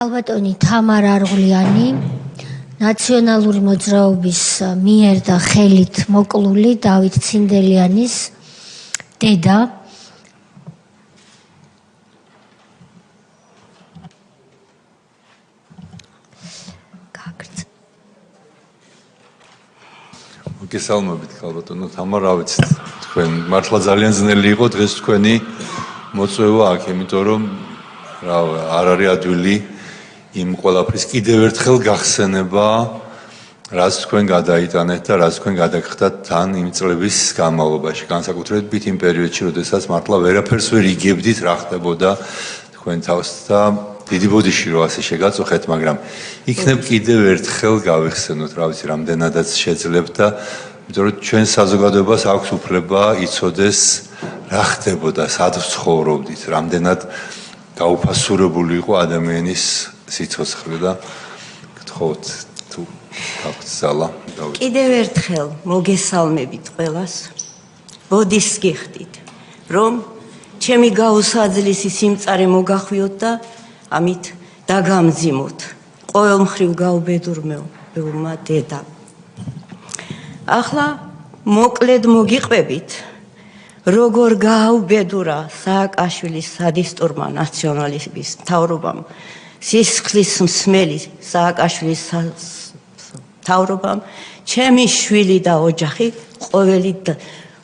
ალბატონი თამარ არღვლიანი ნაციონალური მოძრაობის მიერ და ხელით მოკლული დავით ცინდელიანის დედა. მოგესალმებით ალბატონო თამარ, რა ვიცით, თქვენ მართლა ძალიან ძნელი იყო დღეს თქვენი მოწვევა აქ, იმიტომ რომ არ არის ადვილი იმ ყველაფრის კიდევ ერთხელ გახსენება, რაც თქვენ გადაიტანეთ და რაც თქვენ გადაგხდათ თან იმ წლების განმავლობაში, განსაკუთრებით იმ პერიოდში, როდესაც მართლა ვერაფერს ვერ იგებდით რა ხდებოდა თქვენ თავს და დიდი ბოდიში რო ასე შეგაწუხეთ, მაგრამ იქნებ კიდევ ერთხელ გავიხსენოთ, რა ვიცი, რამდენადაც შეძლებთ და იმიტომ რომ ჩვენ საზოგადოებას აქვს უფლება იცოდეს რა ხდებოდა, სად ცხოვრობდით, რამდენად გაუფასურებული იყო ადამიანის სიცოცხლე და გთხოვთ თუ გაქვთ ძალა. კიდევ ერთხელ მოგესალმებით ყველას. ბოდის გიხდით, რომ ჩემი გაუსაძლისი სიმწარე მოგახვიოთ და ამით დაგამძიმოთ. ყოველ მხრივ გაუბედურმეულმა დედამ. ახლა მოკლედ მოგიყვებით, როგორ გააუბედურა სააკაშვილის სადისტურმა ნაციონალიზმის მთავრობამ, სისხლის მსმელი სააკაშვილის მთავრობამ, ჩემი შვილი და ოჯახი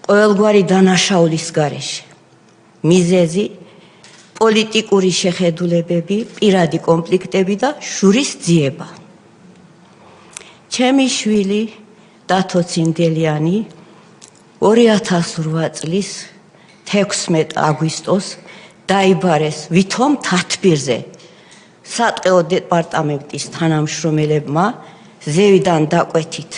ყოველგვარი დანაშაულის გარეშე. მიზეზი პოლიტიკური შეხედულებები, პირადი კონფლიქტები და შურის ძიება. ჩემი შვილი დათო ცინდელიანი 2008 წლის 16 აგვისტოს დაიბარეს ვითომ თათბირზე სატყეო დეპარტამენტის თანამშრომელებმა ზევიდან დაკვეთით.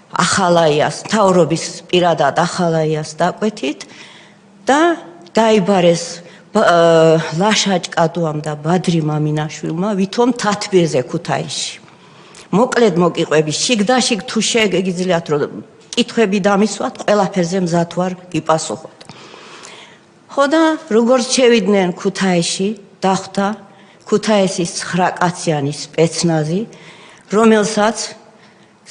ახალაიას, მთავრობის პირადად ახალაიას დაკვეთით და დაიბარეს ლაშა ჭკადუამ და ბადრი მამინაშვილმა ვითომ თათბირზე ქუთაისში. მოკლედ მოგიყვები, შიგ-დაშიგ თუ შეგიძლიათ რომ კითხვები დამისვათ, ყველაფერზე მზად ვარ გიპასუხოთ. ხო და როგორც შევიდნენ ქუთაისში, დახვდა ქუთაისის 9 კაციანი სპეცნაზი, რომელსაც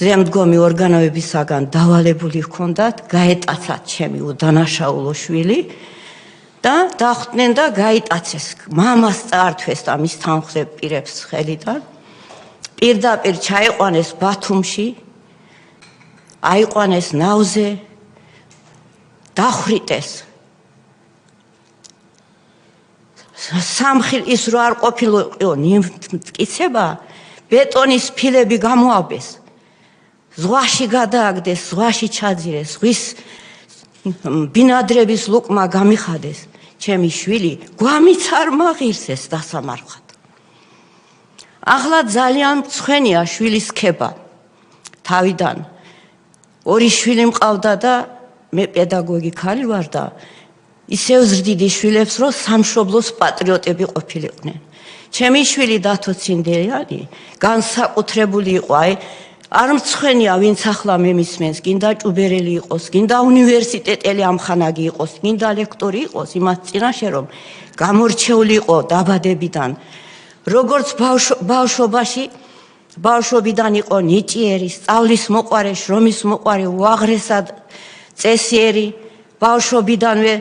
ზემდგომი ორგანოებისაგან დავალებული ჰქონდათ, გაეტაცათ ჩემი უდანაშაულო შვილი და დახვდნენ და გაიტაცეს. მამას წაართვეს და მის თანხმდებ პირებს ხელიდან. პირდაპირ ჩაიყვანეს ბათუმში, აიყვანეს ნავზე, დახრიტეს. სამხილ ის რო არ ყოფილიყო მტკიცება, ბეტონის ფილები გამოაბეს. ზღვაში გადააგდეს, ზღვაში ჩაძირეს, ზღვის ბინადრების ლუკმა გამიხადეს. ჩემი შვილი გვამიც არ მაღირსეს დასამარხად. ახლა ძალიან მწვენია შვილის ქება. თავიდან 2 შვილი მყავდა და მე პედაგოგი ქალი ვარ და ისევ ზრდიდი შვილებს, რომ სამშობლოს პატრიოტები ყოფილიყვნენ. ჩემი შვილი დათო ცინდელიანი განსაკუთრებული იყო, არ მწვენია ვინც ახლა მემისმენს, გინდა ჭუბერელი იყოს, გინდა უნივერსიტეტელი ამხანაგი იყოს, გინდა ლექტორი იყოს, იმას წინაშე რომ გამორჩეული იყო დაბადებიდან. როგორც ბავშვობიდან იყო ნიჭიერი, სწავლის მოყვარე, შრომის მოყვარე, უაღრესად წესიერი, ბავშვობიდანვე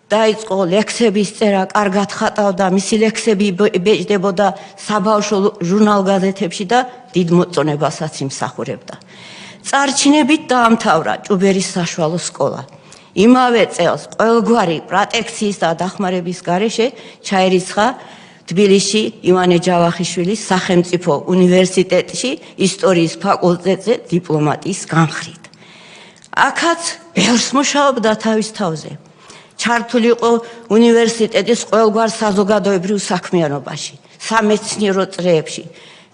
დაიწყო ლექსების წერა, კარგად ხატავდა, მისი ლექსები იბეჭდებოდა საბავშვო ჟურნალ-გაზეთებში და დიდ მოწონებასაც იმსახურებდა. წარჩინებით დაამთავრა ჭუბერის საშუალო სკოლა. იმავე წელს ყოველგვარი პროტექციის და დახმარების გარეშე ჩაირიცხა თბილისში ივანე ჯავახიშვილის სახელმწიფო უნივერსიტეტში ისტორიის ფაკულტეტზე დიპლომატიის განხრით. აქაც ბევრს მუშაობდა თავის თავზე. ჩართული იყო უნივერსიტეტის ყოველგვარ საზოგადოებრივ საქმიანობაში, სამეცნიერო წრეებში.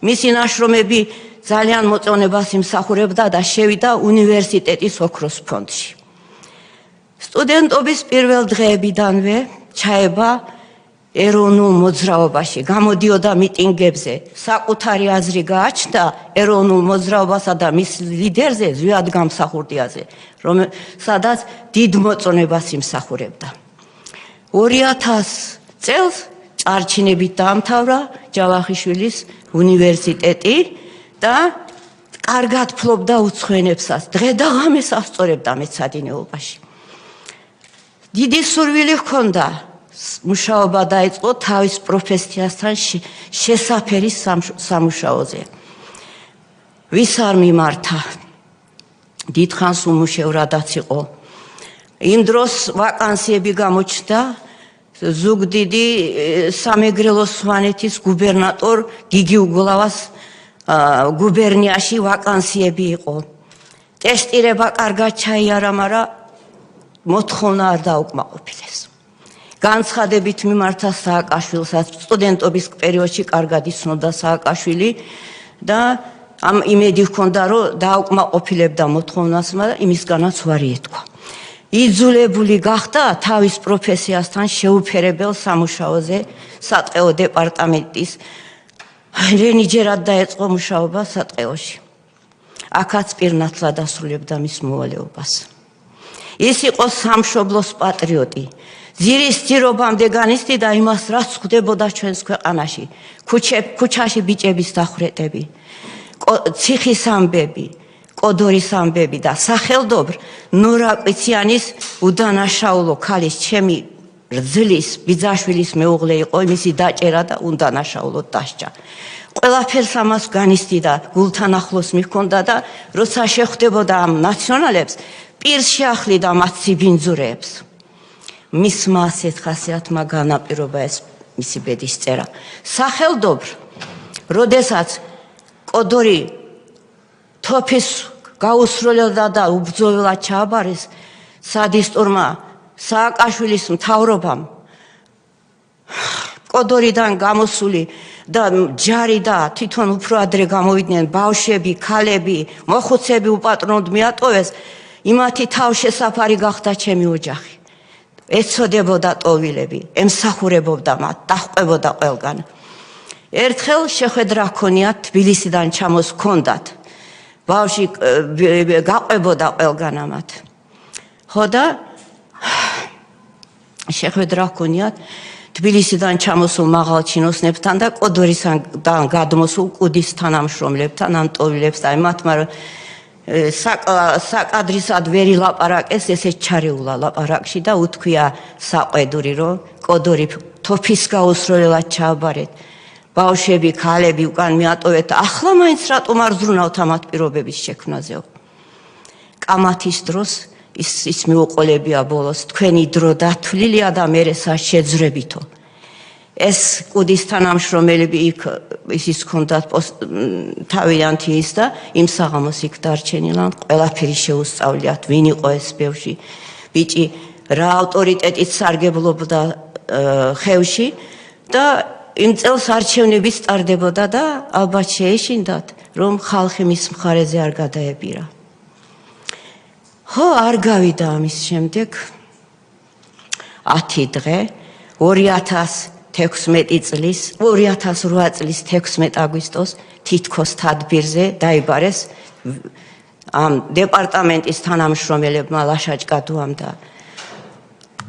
მისი ნაშრომები ძალიან მოწონებას იმსახურებდა და შევიდა უნივერსიტეტის ოქროს ფონდში. სტუდენტობის პირველ დღეებიდანვე ჩაება ეროვნულ მოძრაობაში, გამოდიოდა მიტინგებზე, საკუთარი აზრი გააჩნდა ეროვნულ მოძრაობასა და მის ლიდერზე ზვიად გამსახურდიაზე, სადაც დიდ მოწონებას იმსახურებდა. 2000 წელს წარჩინებით დაამთავრა ჯავახიშვილის უნივერსიტეტი და კარგად ფლობდა უცხოენებსაც. დღე და ღამეს ასწორებდა მეცადინეობაში. დიდი სურვილი ჰქონდა მუშაობა დაიწყო თავის პროფესიასთან შესაფერის სამუშაოზე. ვის არ მიმართა? დიდხანს უმუშევრადაც იყო. იმ დროს ვაკანსიები გამოჩნდა ზუგდიდი სამეგრელოს სვანეთის გუბერნატორ გიგი უგულავას გუბერნიაში ვაკანსიები იყო. ტესტირება კარგად ჩაიარა, მაგრამ მოთხოვნა არ დაუკმაყოფილეს. განცხადებით მიმართა სააკაშვილსაც, სტუდენტობის პერიოდში კარგად იცნობდა სააკაშვილი და ამ იმედი ჰქონდა, რომ დაუკმაყოფილებდა მოთხოვნას, მაგრამ იმისგანაც უარი ეთქვა. იძულებული გახდა თავის პროფესიასთან შეუფერებელ სამუშაოზე სატყეო დეპარტამენტის რენიჯერად დაეწყო მუშაობა სატყეოში. აქაც პირნათლად ასრულებდა მის მოვალეობას. ის იყო სამშობლოს პატრიოტი. ძირის ძირობამდე განიცდიდა იმას, რაც ხდებოდა ჩვენს ქვეყანაში. ქუჩაში ბიჭების დახვრეტები, ციხის ამბები, კოდორის ამბები და სახელდობრ ნორა კვიციანის უდანაშაულო ქალის ჩემი რძლის ბიძაშვილის მეუღლე იყო, მისი დაჭერა და უდანაშაულოდ დასჯა. ყველაფერს ამას განიცდიდა, გულთან ახლოს მიჰქონდა და როცა შეხვდებოდა ამ ნაციონალებს, პირს შეახლიდა მათ სიბინძურეებს. მისმა ასეთ ხასიათმა განაპირობა ეს მისი ბედის წერა. სახელდობრ, როდესაც კოდორი თოფის გაუსრულებდა და უბრძოლველად ჩააბარეს სადისტურმა სააკაშვილის მთავრობამ, კოდორიდან გამოსული და ჯარი და თვითონ უფრო ადრე გამოვიდნენ ბავშვები, ქალები, მოხუცები უპატრონოდ მიატოვეს, იმათი თავშესაფარი გახდა ჩემი ოჯახი. ეცოდებოდა ტოვილები, ემსახურებობდა მათ, დაჰყვებოდა ყველგან. ერთხელ შეხვედრა ჰქონიათ თბილისიდან ჩამოსქონდათ. ბავშვი გაყვებოდა ყველგან ამათ. ხო და შეხვედრა ჰქონიათ თბილისიდან ჩამოსულ მაღალჩინოსნებთან და კოდორისგან გადმოსულ კუდის თანამშრომლებთან, ამ ტოვილებს და მათმა საკადრისად ვერ ილაპარაკეს, ესეც ჩარეულა ლაპარაკში და უთქვია საყვედური, რომ კოდორი თოფის გაუსრულებლად ჩააბარეთ, ბავშვები, ქალები უკან მიატოვეთ, ახლა მაინც რატომ არ ზრუნავთ ამათ პირობების შექმნაზეო. კამათის დროს ის მიუყოლებია ბოლოს, თქვენი დრო დათვლილია და მერე შეძრებითო. ეს კუდის თანამშრომელები იქ ისიც ჰქონდათ თავიანთი ის და იმ საღამოს იქ დარჩენილან ყველაფერი შეუსწავლიათ, ვინ იყო ეს ბავშვი ბიჭი, რა ავტორიტეტით სარგებლობდა ხევში და იმ წელს არჩევნებიც ტარდებოდა და ალბათ შეეშინდათ, რომ ხალხი მის მხარეზე არ გადაებირა. ხო, არ გავიდა ამის შემდეგ 10 დღე 2016 წლის 2008 წლის 16 აგვისტოს თითქოს თადბირზე დაიბარეს ამ დეპარტამენტის თანამშრომელებმა ლაშაჭკადუამ და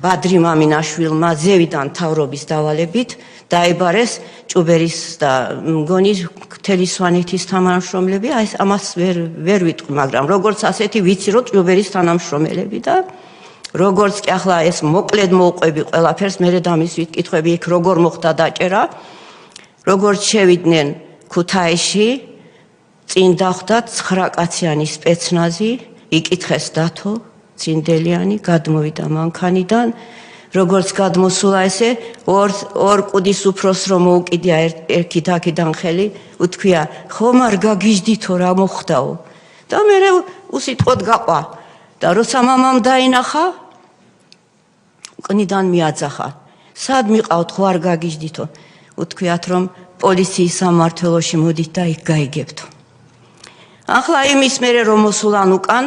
ბადრი მამინაშვილმა ზევიდან თავრობის დავალებით დაიბარეს ჭუბერის და მგონი მთელი სვანეთის თანამშრომლები, აი ამას ვერ ვიტყვი, მაგრამ როგორც ასეთი ვიცი, რომ ჭუბერის თანამშრომელები და როგორც კი ახლა ეს მოკლედ მოუყვები ყველაფერს, მერე დამისვით კითხვები იქ როგორ მოხდა დაჭერა, როგორც შევიდნენ ქუთაისში, წინ დახვდათ 9 კაციანი სპეცნაზი, იკითხეს დათო ცინდელიანი, გადმოვიდა მანქანიდან, როგორც გადმოსულა ესე, ორ კუდის უფროს რომ მოუკიდია ერთიდან ხელი, უთქვია, ხომ არ გაგიჟდითო რა მოხდაო? და მერე უსიტყვოდ გაყვა. და როცა მამამ დაინახა, უკნიდან მიაძახა. სად მიყავთ, ხო არ გაგიჟდითო? უთქვიათ, რომ პოლიციის სამმართველოში მოდით და იქ გაიგებთო. ახლა იმის მერე რომ მოსულან უკან,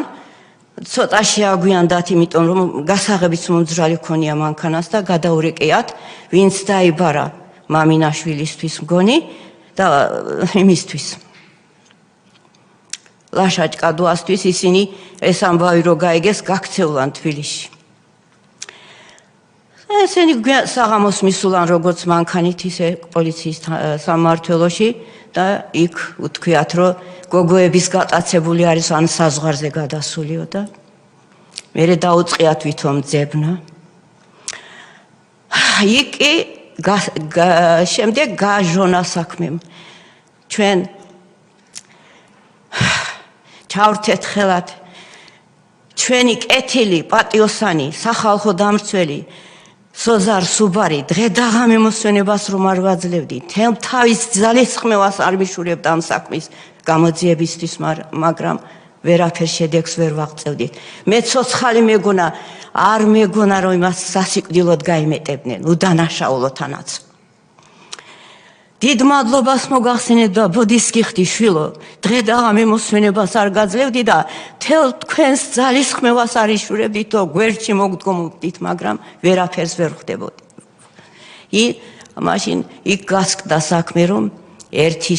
ცოტა შეაგვიანდათ, იმიტომ რომ გასაღებიც მომძრალი ქონია მანქანას და გადაურეკეათ, ვინც დაიბარა მამინაშვილისთვის მგონი და იმისთვის. ლაშაჭკადუასთვის ისინი ეს ამბავი რო გაიგეს, გაქცეულან თბილისში. ესენი საღამოს მისულან როგორც მანქანით ისე პოლიციის სამმართველოში და იქ უთქვიათ რომ გოგოების გატაცებული არის ან საზღვარზე გადასულიო და მერე დაუწყიათ ვითომ ძებნა იქ შემდეგ გაჟონა საქმემ ჩვენ ჩავრთეთ ხელად ჩვენი კეთილი პატიოსანი სახალხო დამრცველი სოზარ სუბარი დღე დაღამე მოსვენებას რომ არ ვაძლევდი თელ თავის ძალისხმევას არ მიშურებდა ამ საქმის გამოძიებისთვის მაგრამ ვერაფერ შედეგს ვერ ვაღწევდით მე ცოცხალი მეგონა არ მეგონა რომ იმას სასიკვდილოდ გაიმეტებდნენ უდანაშაულოთანაც დიდ მადლობას მოგახსენებთ და ბოდის გიხდი შვილო დღე დაღამე მოსვენებას არ გაძლევდი და თელ თქვენს ძალისხმევას არ იშურებდით და გვერდში მოგდგომობდით მაგრამ ვერაფერს ვერ ხვდებოდი მაშინ იქ გასკდა საქმე რომ ერთი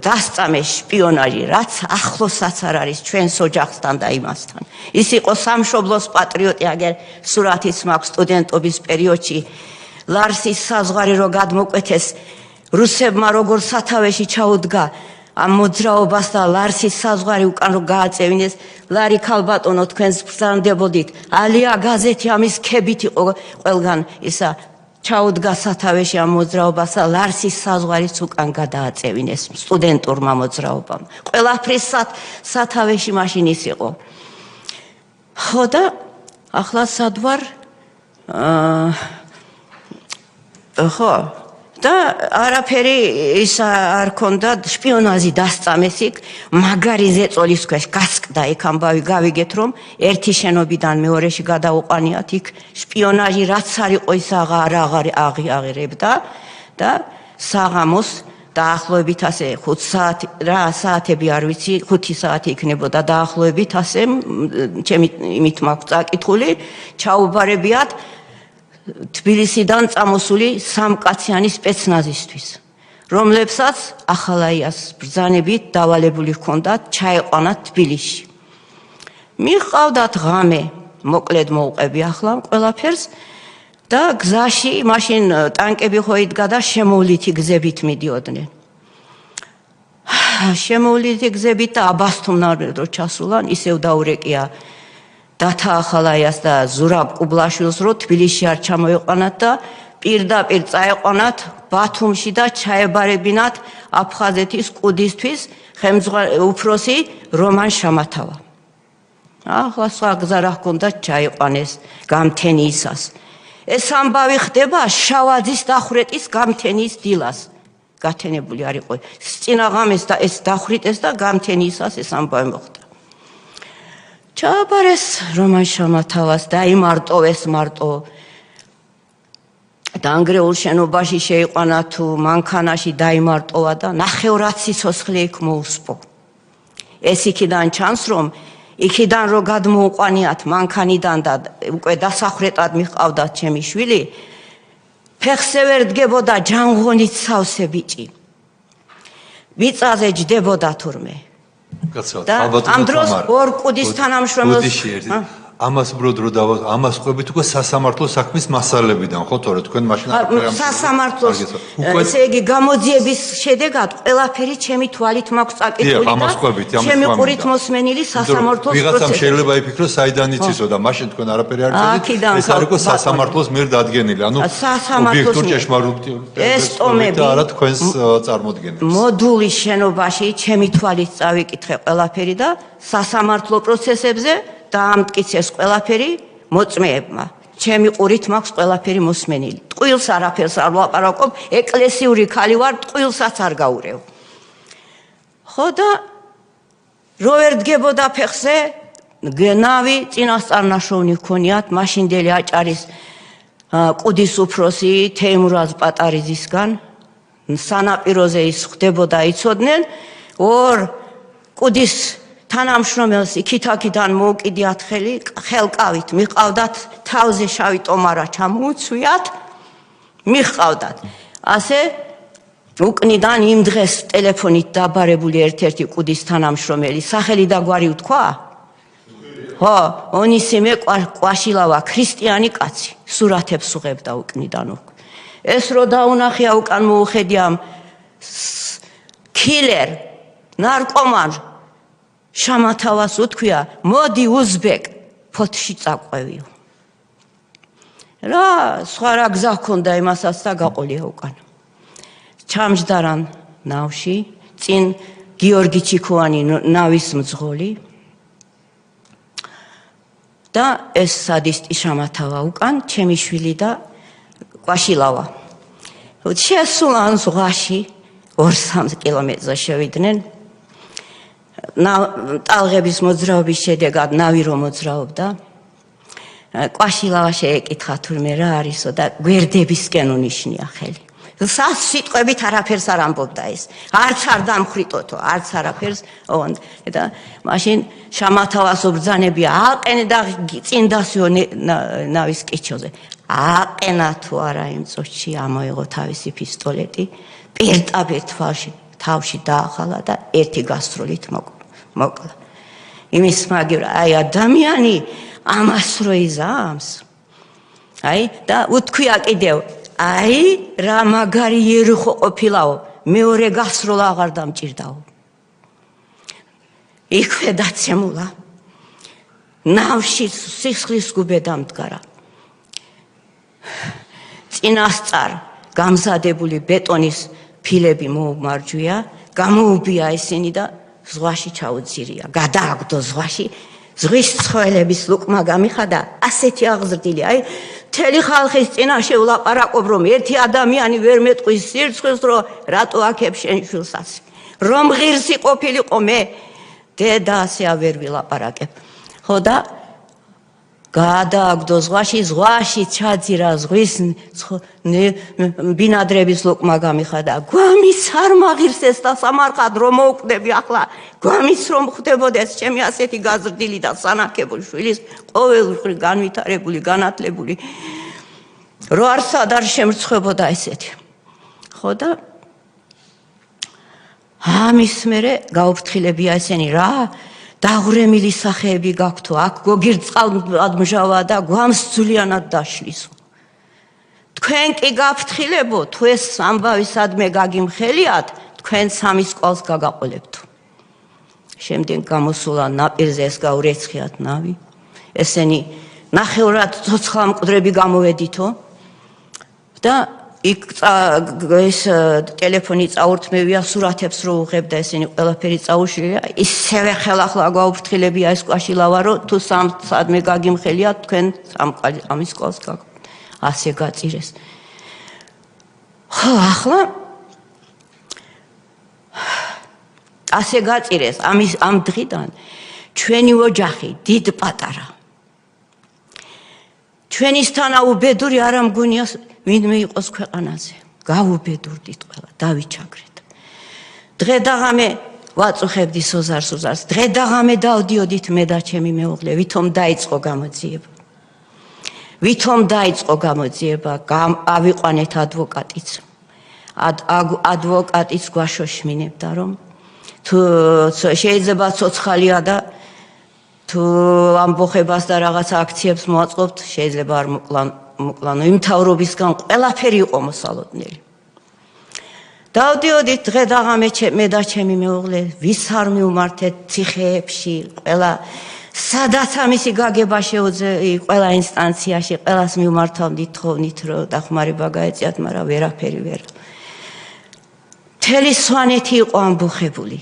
დასწამე შპიონაჟი რაც ახლოსაც არ არის ჩვენს ოჯახთან და იმასთან ის იყო სამშობლოს პატრიოტი აგერ სურათიც მაქვს სტუდენტობის პერიოდში ლარსის საზღვარი რო გადმოკვეთეს რუსებმა როგორ სათავეში ჩაუდგა ამ მოძრაობას და ლარსის საზღვარი უკან რო გააწევინეს ლარი ქალბატონო თქვენს ბრძანდებოდით ალია გაზეთი ამის ქებით იყო ყველგან ისა ჩაუდგა სათავეში ამ მოძრაობას და ლარსის საზღვარიც უკან გადააწევინეს სტუდენტურმა მოძრაობამ ყველაფრის სათავეში მაშინ ის იყო ხო და ახლა სად ვარ ხო და არაფერი ის არ ქონდა შპიონაჟი დასწამეს იქ მაგარი ზეწოლის ქვეშ გასკდა იქ ამბავი გავიგეთ რომ ერთი შენობიდან მეორეში გადაუყანიათ იქ შპიონაჟი რაც არისო ის აღიარებდა და საღამოს დაახლოებით ასე 5 საათი რა საათები არ ვიცი 5 საათი იქნებოდა დაახლოებით ასე ჩემი იმით მაქვს წაკითხული ჩაუბარებიათ თბილისიდან წამოსული სამკაციანი სპეცნაზისთვის რომლებსაც ახალაიას ბრძანებით დავალებული ჰქონდათ ჩაეყვანათ თბილისში მიყავდათ ღამე მოკლედ მოუყევი ახლა ყველაფერს და გზაში მაშინ ტანკები ხო იდგა და შემოვლითი გზებით მიდიოდნენ შემოვლითი გზებით და აბასთუმნარ რო ჩასულან ისევ დაურეკია დათა ახალაიას და ზურაბ ყუბლაშვილს რო თბილისში არ ჩამოეყვანათ და პირდაპირ წაეყვანათ ბათუმში და ჩაებარებინათ აფხაზეთის კუდისთვის უფროსი რომან შამათავა ახლა სხვა გზა რა ჰქონდათ ჩაეყვანეს გამთენიისას ეს ამბავი ხდება შავაძის დახვრეტის გამთენიის დილას გათენებული არ იყო წინაღამეს და ეს დახვრიტეს და გამთენიისას ეს ამბავი მოხდა ჩააბარეს რომან შამათავას დაიმარტოვეს მარტო დაანგრეულ შენობაში შეიყვანა თუ მანქანაში დაიმარტოვა და ნახევრად სიცოცხლე იქ მოუსპო ეს იქიდან ჩანს რომ იქიდან რო გადმოუყვანიათ მანქანიდან და უკვე დასახვრეტად მიყავდათ ჩემი შვილი ფეხზე ვერ დგებოდა ჯანღონით სავსე ბიჭი ვიწაზე ჯდებოდა თურმე და ამ დროს ორ კუდის თანამშრომელს ამას უბრალოდ რო დავა ამას ყვებით უკვე სასამართლო საქმის მასალებიდან ხო თორე თქვენ მაშინ სასამართლოს ესე იგი გამოძიების შედეგად ყველაფერი ჩემი თვალით მაქვს წაკითხული და ჩემი ყურით მოსმენილი სასამართლოს პროცესი ვიღაცამ შეიძლება იფიქროს საიდან იცისო და მაშინ თქვენ არაფერი არ იცით ეს არ იყო სასამართლოს მიერ დადგენილი ანუ ობიექტურ ჭეშმარიტ ეს ტომები და არა თქვენს წარმოდგენებს მოდულის შენობაში ჩემი თვალით წავიკითხე ყველაფერი და სასამართლო პროცესებზე დაამტკიცეს ყველაფერი მოწმეებმა. ჩემი ყურით მაქვს ყველაფერი მოსმენილი. ტყუილს არაფერს არ ვაპარაკობ, ეკლესიური ქალი ვარ, ტყუილსაც არ გაურევ. ხო და რო ვერ დგებოდა ფეხზე, ნავი წინასწარნაშოვნი ჰქონიათ მაშინდელი აჭარის კუდის უფროსი თეიმურაზ პატარიძისგან სანაპიროზე ის ხდებოდა იცოდნენ ორ კუდის თანამშრომელს იქით-აქიდან მოუკიდიათ ხელკავით მიყავდათ თავზე შავი ტომარა ჩამოუცვიათ მიყავდათ ასე უკნიდან იმ დღეს ტელეფონით დაბარებული ერთ-ერთი კუდის თანამშრომელი სახელი და გვარი უთქვა ხო, ონისიმე კვაშილავა ქრისტიანი კაცი, სურათებს უღებდა უკნიდან უკვე. ეს რო დაუნახია უკან მოუხედი ამ კილერ, ნარკომან შამათავას უთქვია, მოდი უზბეკ ფოთში წაყვევიო. რა, სხვა რა გზა ჰქონდა იმასაც და გაყოლია უკან. ჩამჯდარან ნავში, წინ გიორგი ჩიქოვანი ნავის მძღოლი და ეს სადისტი შამათავა უკან, ჩემი შვილი და კვაშილავა. შესულან ზღვაში 2-3 კილომეტრზე შევიდნენ. ტალღების მოძრაობის შედეგად ნავი რომ მოძრაობდა, კვაშილავა შეეკითხა თურმე რა არისო და გვერდებისკენ უნიშნია ხელი. სიტყვებით არაფერს არ ამბობდა ეს. არც არ დამხრიტოთო, არც არაფერს. და მაშინ შამათავას უბრძანები აყენ და წინ დასვიო ნავის კიჩოზე. აყენა თუ არა იმ წუთში ამოიღო თავისი პისტოლეტი, პირდაპირ თავში დაახალა და ერთი გასტროლით მოკლა. იმის მაგივრა, აი ადამიანი ამას რო იზამს. აი და უთქვია კიდევ, აი რა მაგარი ერიხო ყოფილაო, მეორე გასროლა აღარ დამჭირდაო. იქვე დაცემულა. ნავში სისხლის გუბე დამდგარა. წინასწარ გამზადებული ბეტონის ფილები მოუმარჯვია, გამოუბია ისინი და ზღვაში ჩაუძირია. გადააგდო ზღვაში, ზღვის ცხოველების ლუკმა გამიხადა, ასეთი აღზრდილი, აი მთელი ხალხის წინაშე ვლაპარაკობ, რომ ერთი ადამიანი ვერ მეტყვის სირცხვილს, რომ რატო აქებ შენ შვილსაც. რომ ღირსი ყოფილიყო მე, დედა ასე ვერ ვილაპარაკებ. ხო და გადააგდო ზღვაში ჩაძირა ზღვის ბინადრების ლუკმა გამიხადა. გვამის არ მაღირსეს და სამარხად რომ მოვკვდები ახლა, გვამის რომ ხვდებოდეს ჩემი ასეთი გაზრდილი და სანახებულ შვილის ყოველდღე განვითარებული, განათლებული, რო არსად არ შემრცხვებოდა ესეთი. ხო და ამის მერე გაუფრთხილებია ესენი რა, დაღვრემილი სახეები გაქვთო, აქ გოგირწყალმჟავა და გვამს ძვლიანად დაშლისო. თქვენ კი გაფრთხილებო, თუ ეს ამბავი სადმე გაგიმხელიათ, თქვენ სამის კვალს გაგაყოლებთო. შემდეგ გამოსულა ნაპირზე, ეს გაურეცხიათ ნავი. ესენი ნახევრად ცოცხლა მკვდრები გამოვედითო და იქ ეს ტელეფონი წაურთმევია, სურათებს რო უღებდა, ესენი ყველაფერი წაუშლია, ისევე ხელახლა გაუფრთხილებია ეს კვაშილავა, რომ თუ სადმე გაგიმხელიათ, თქვენ ამის კვალს ასე გაწირეს. ხო, ახლა ასე გაწირეს ამ დღიდან ჩვენი ოჯახი დიდ პატარა. ჩვენისთანა უბედური არ ამგონია ვინმე იყოს ქვეყანაზე. გავუბედურდით ყველა, დავიჩაგრეთ. დღე დაღამე ვაწუხებდი სოზარს, დღე დაღამე დავდიოდით მე და ჩემი მეუღლე, ვითომ დაიწყო გამოძიება, ავიყვანეთ ადვოკატიც. ადვოკატიც გვაშოშმინებდა, რომ თუ შეიძლება ცოცხალია და თუ ამბოხებას და რაღაც აქციებს მოაწყობთ, შეიძლება არ მოკლანო, იმ მთავრობისგან ყველაფერი იყო მოსალოდნელი. დავდიოდით დღე დაღამე მე და ჩემი მეუღლე, ვის არ მივმართეთ ციხეებში, ყველა სადაც ამისი გაგება შეუძლია, ყველა ინსტანციაში, ყველას მივმართავდით, თხოვნით, რომ დახმარება გაეწიათ, მაგრამ ვერაფერი ვერ. მთელი სვანეთი იყო ამბოხებული.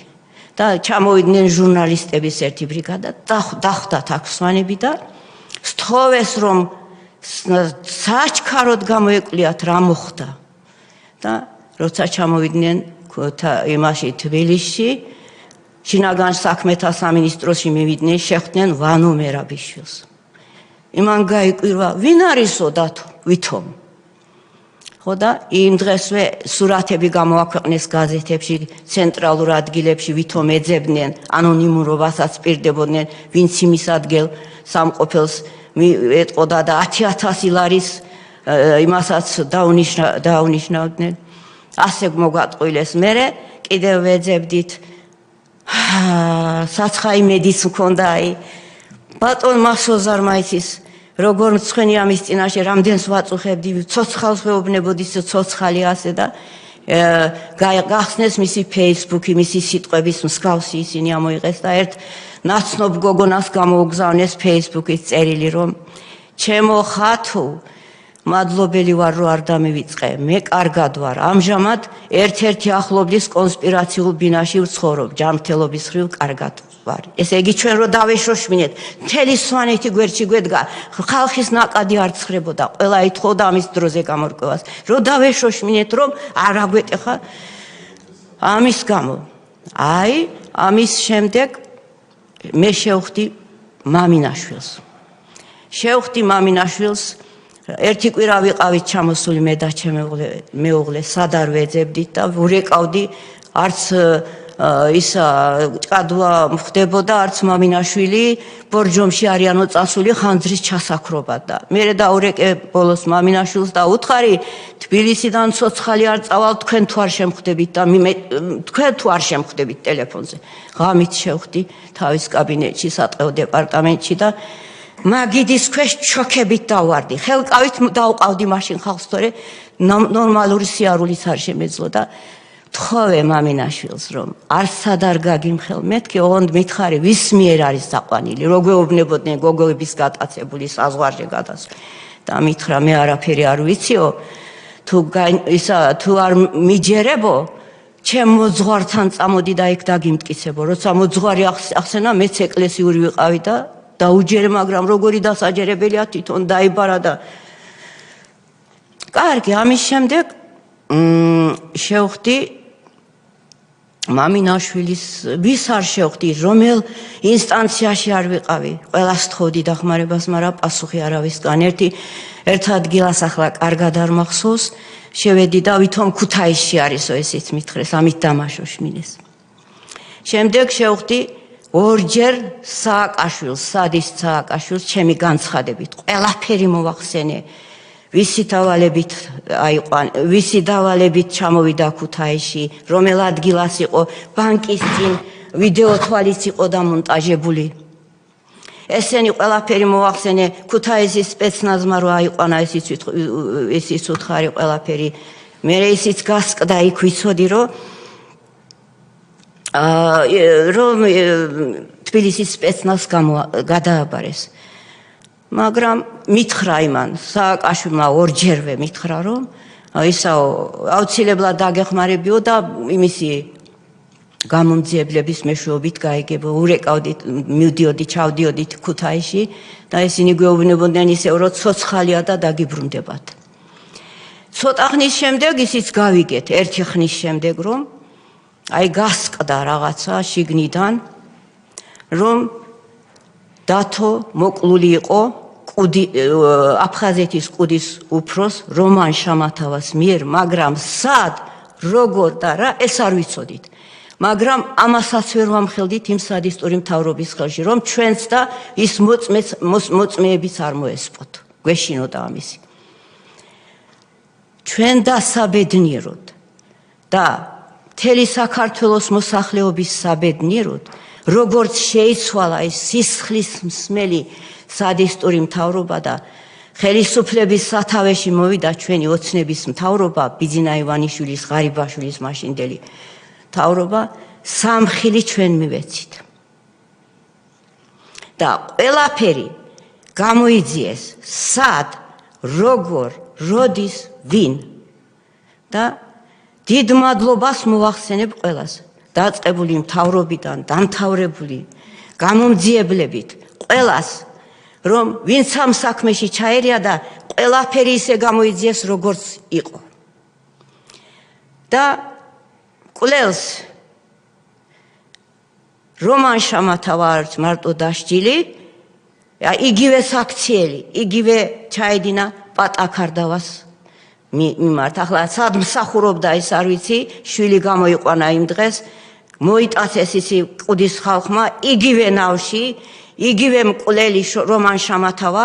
და ჩამოვიდნენ ჟურნალისტების ერთი ბრიგადა, დახვდათ აქ სვანები და სთხოვეს, რომ საჩქაროდ გამოეკვლიათ რა მოხდა. და როცა ჩამოვიდნენ იმაში თბილისში, შინაგან საქმეთა სამინისტროში მივიდნენ, შეხვდნენ ვანო მერაბიშვილს. იმან გაიკვირვა, ვინ არისო დათო, ვითომ. ხო და იმ დღესვე სურათები გამოაქვეყნეს გაზეთებში, ცენტრალურ ადგილებში, ვითომ ეძებდნენ, ანონიმურობასაც პირდებოდნენ, ვინც იმის ადგილ სამყოფელს ეტყოდა და 10,000 ლარის იმასაც დაუნიშნავდნენ. ასე მოგვატყვილეს. მერე კიდევ ვეძებდით, საცხაი მედიც მქონდა, ბატონ მასოზარმა იცის როგორ მცხენი ამის წინაშე რამდენს ვაწუხებდი ცოცხალს ვეუბნებოდი ცოცხალი ასე და გახსნეს მისი ფეისბუქი მისი სიტყვების მსგავსი ისინი ამოიღეს და ერთ ნაცნობ გოგონას გამოუგზავნეს ფეისბუქის წერილი რომ ჩემო ხათუ მადლობელი ვარ რომ არ დამივიწყე მე კარგად ვარ ამჟამად ერთ-ერთი ახლობლის კონსპირაციულ ბინაში ვცხოვრობ ჯანმრთელობის ხრივ კარგად ვარ ესე იგი ჩვენ რო დავეშოშმინეთ მთელი სვანეთი გვერდში გვედგა ხალხის ნაკადი არ ცხრებოდა ყველა ითხოვდა ამის დროზე გამორკვევას რო დავეშოშმინეთ რომ არ აგვეტეხა ამის გამო აი ამის შემდეგ მე შევხვდი მამინაშვილს ერთი კვირა ვიყავით ჩამოსული მე და ჩემი მეუღლე სად არ ვეძებდით და ვურეკავდი არც ისა ჭადვა ხდებოდა არც მამინაშვილი ბორჯომში არიანო წასული ხანძრის ჩასაქრობად და მე დაურეკე ბოლოს მამინაშვილს და უთხარი თბილისიდან ცოცხალი არ წავალ თქვენ თუ არ შემხვდებით და თქვენ თუ არ შემხვდებით ტელეფონზე ღამით შევხვდი თავის კაბინეტში სატყეო დეპარტამენტში და მაგიდის ქვეშ ჩოქებით დავარდი ხელკავით დავყავდი მაშინ ხალხს თორე ნორმალური სიარულიც არ შემეძლო და თხოვე მამინაშვილს რომ არცად არ გაგიმხელ მეთქე ოღონდ მითხარი ვის მიერ არის დაყვანილი რო გვეუბნებოდნენ გოგოების გატაცებული საზღვარზე გადასვლა და მითხრა მე არაფერი არ ვიციო თუ არ მიჯერებო ჩემ მოძღვართან წამოდი და იქ დაგიმტკიცებო როცა მოძღვარი ახსენა მეც ეკლესიური ვიყავი და დაუჯერე მაგრამ როგორი დასაჯერებელია თვითონ დაიბარა და კარგი ამის შემდეგ შევხვდი მამინაშვილის ვის არ შევხვდი რომელ ინსტანციაში არ ვიყავი ყველას თხოვდი დახმარებას მაგრამ პასუხი არავისგან ერთ ადგილას ახლა კარგად არ მახსოვს შევედი და ვითომ ქუთაისში არისო ესეც მითხრეს ამით დამაშოშმინეს შემდეგ შევხვდი ორჯერ სააკაშვილს სადის სააკაშვილს ჩემი განცხადებით ყველაფერი მოვახსენე ვისი დავალებით ჩამოვიდა ქუთაისში რომელ ადგილას იყო ბანკის წინ ვიდეო თვალიც იყო დამონტაჟებული ესენი ყველაფერი მოვახსენე ქუთაისის სპეცნაზმა რო აიყვანა ესიც უთხარი ყველაფერი მე ისიც გასკდა იქ ვიცოდი რომ თბილისის სპეცნაზს გადააბარეს მაგრამ მითხრა იმან სააკაშვილმა ორჯერვე მითხრა რომ ისაო აუცილებლად დაგეხმარებიო და იმისი გამომძიებლების მეშვეობით გაიგებო ურეკავდით მივდიოდი ჩავდიოდით ქუთაისში და ისინი გვეუბნებოდნენ ისევ რომ ცოცხალია და დაგიბრუნდებათ ცოტა ხნის შემდეგ ისიც გავიგეთ ერთი ხნის შემდეგ რომ აი გასკდა რაღაცა შიგნიდან რომ დათო მოკლული იყო აფხაზეთის ყუდის უფროს რომან შამათავას მიერ მაგრამ სად როგორ და რა ეს არ ვიცოდით მაგრამ ამასაც ვერ ვამხელდით იმ სადისტური მთავრობის ხელში რომ ჩვენც და ის მოწმეებიც არ მოესპოთ გვეშინოდა ამისი ჩვენ დასაბედნიეროდ და მთელი საქართველოს მოსახლეობის საბედნიეროდ როგორც შეიცვალა ის სისხლის მსმელი სადისტური მთავრობა და ხელისუფლების სათავეში მოვიდა ჩვენი ოცნების მთავრობა ბიძინა ივანიშვილის ღარიბაშვილის მაშინდელი მთავრობა სამხილი ჩვენ მივეცით და ყველაფერი გამოიძიეს სად როგორ როდის ვინ და დიდ მადლობას მოვახსენებ ყველას დაწყებული მთავრობიდან დამთავრებული გამომძიებლებით ყველას რომ ვინც ამ საქმეში ჩაერია და ყველაფერი ისე გამოიძიეს როგორც იყო და კვლელს რომან შამათავა არც მარტო დასჯილი იგივე საქციელი იგივე ჩაედინა პატაკარდავას მიმართ ახლა სად მსახურობდა ის არ ვიცი შვილი გამოიყვანა იმ დღეს მოიტაცეს ისი ყუდის ხალხმა იგივე ნავში იგივე მკვლელი რომან შამათავა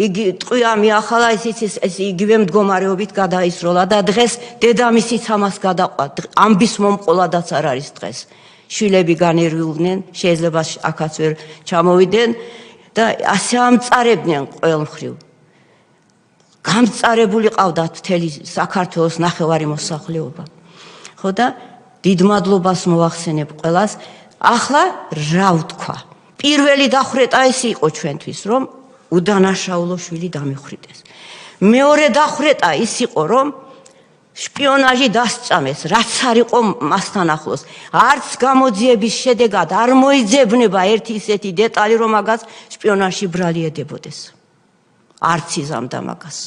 იგი ტყვია მიახალა ისიც ეს იგივე მდგომარეობით გადაისროლა და დღეს დედამისიც ამას გადაყვა ამბის მომყოლადაც არ არის დღეს შვილები განერვილდნენ შეიძლება აქაც ვერ ჩამოვიდნენ და ასე ამწარებდნენ ყველმხრივ. გამწარებული ყავდათ მთელი საქართველოს ნახევარი მოსახლეობა. ხო და დიდ მადლობას მოვახსენებ ყველას. ახლა რა ვთქვა? პირველი დახვრეტა ეს იყო ჩვენთვის, რომ უდანაშაულო შვილი დამიხვრიტეს. მეორე დახვრეტა ის იყო, რომ შპიონაჟი დასწამეს, რაც არ იყო მასთან ახლოს. არც გამოძიების შედეგად არ მოიძებნება ერთი ისეთი დეტალი, რომ მაგას შპიონაჟში ბრალი ედებოდეს. არც იზამდა მაგას.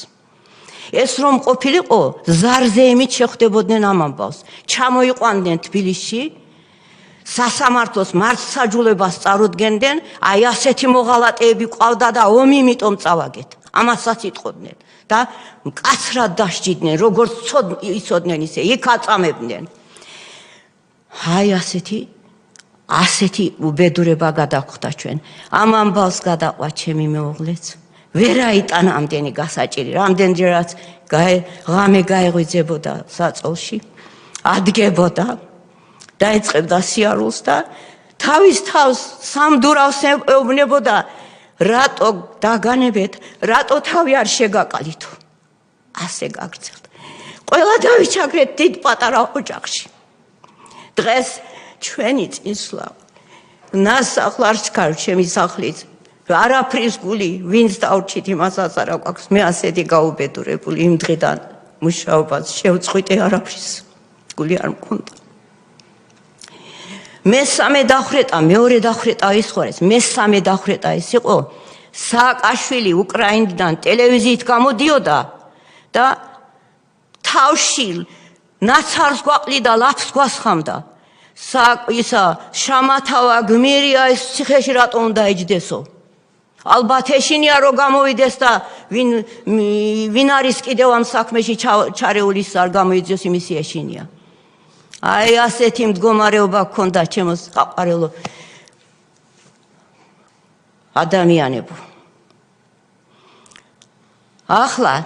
ეს რომ ყოფილიყო, ზარზე იმით შეხვდებოდნენ ამ ამბავს. ჩამოიყვანდნენ თბილისში, სასამართლოს მართლმსაჯულებას წარუდგენდნენ, აი ასეთი მოღალატეები ყავდა და ომი იმიტომ წავაგეთ. ამასაც იტყოდნენ და მკაცრად დასჯიდნენ, როგორც იცოდნენ ისე, იქ აწამებდნენ. აი ასეთი უბედურება გადახვდა ჩვენ. ამ ამბავს გადაყვა ჩემი მეუღლეც. ვერ აიტანა ამდენი გასაჭირი, რამდენჯერაც ღამე გაეღვიძებოდა საწოლში, ადგებოდა, დაეწყებდა სიარულს და თავის თავს სამდურავს ეუბნებოდა, რატო დაგანებეთ, რატო თავი არ შეგაყალითო. ასე გაგრძელდა. ყველა დავიჩაგრეთ დიდ პატარა ოჯახში. დღეს ჩვენი წინსვლა ნასახლარს გარ ჩემი სახლით. არაფრის გული, ვინც დავრჩით იმასაც არ აქვს. მე ასეთი გაუბედურებული იმ დღიდან მუშაობას შევწყვიტე, არაფრის გული არ მქონდა. მესამე დახვრეტა, მეორე დახვრეტა ის ხარეს. მესამე დახვრეტა ის იყო, სააკაშვილი უკრაინიდან ტელევიზიით გამოდიოდა და თავში ნაცარს გვაყლიდა, ლაფს გვასხამდა. ისა შამათავა გმირია, ეს ციხეში რატომ უნდა ეჯდესო? ალბათ ეშინია რომ გამოვიდეს და ვინ არის კიდევ ამ საქმეში ჩარეული, არ გამოიძიოს, იმისი ეშინია. აი ასეთი მდგომარეობა გქონდა ჩემო საყვარელო ადამიანებო. ახლა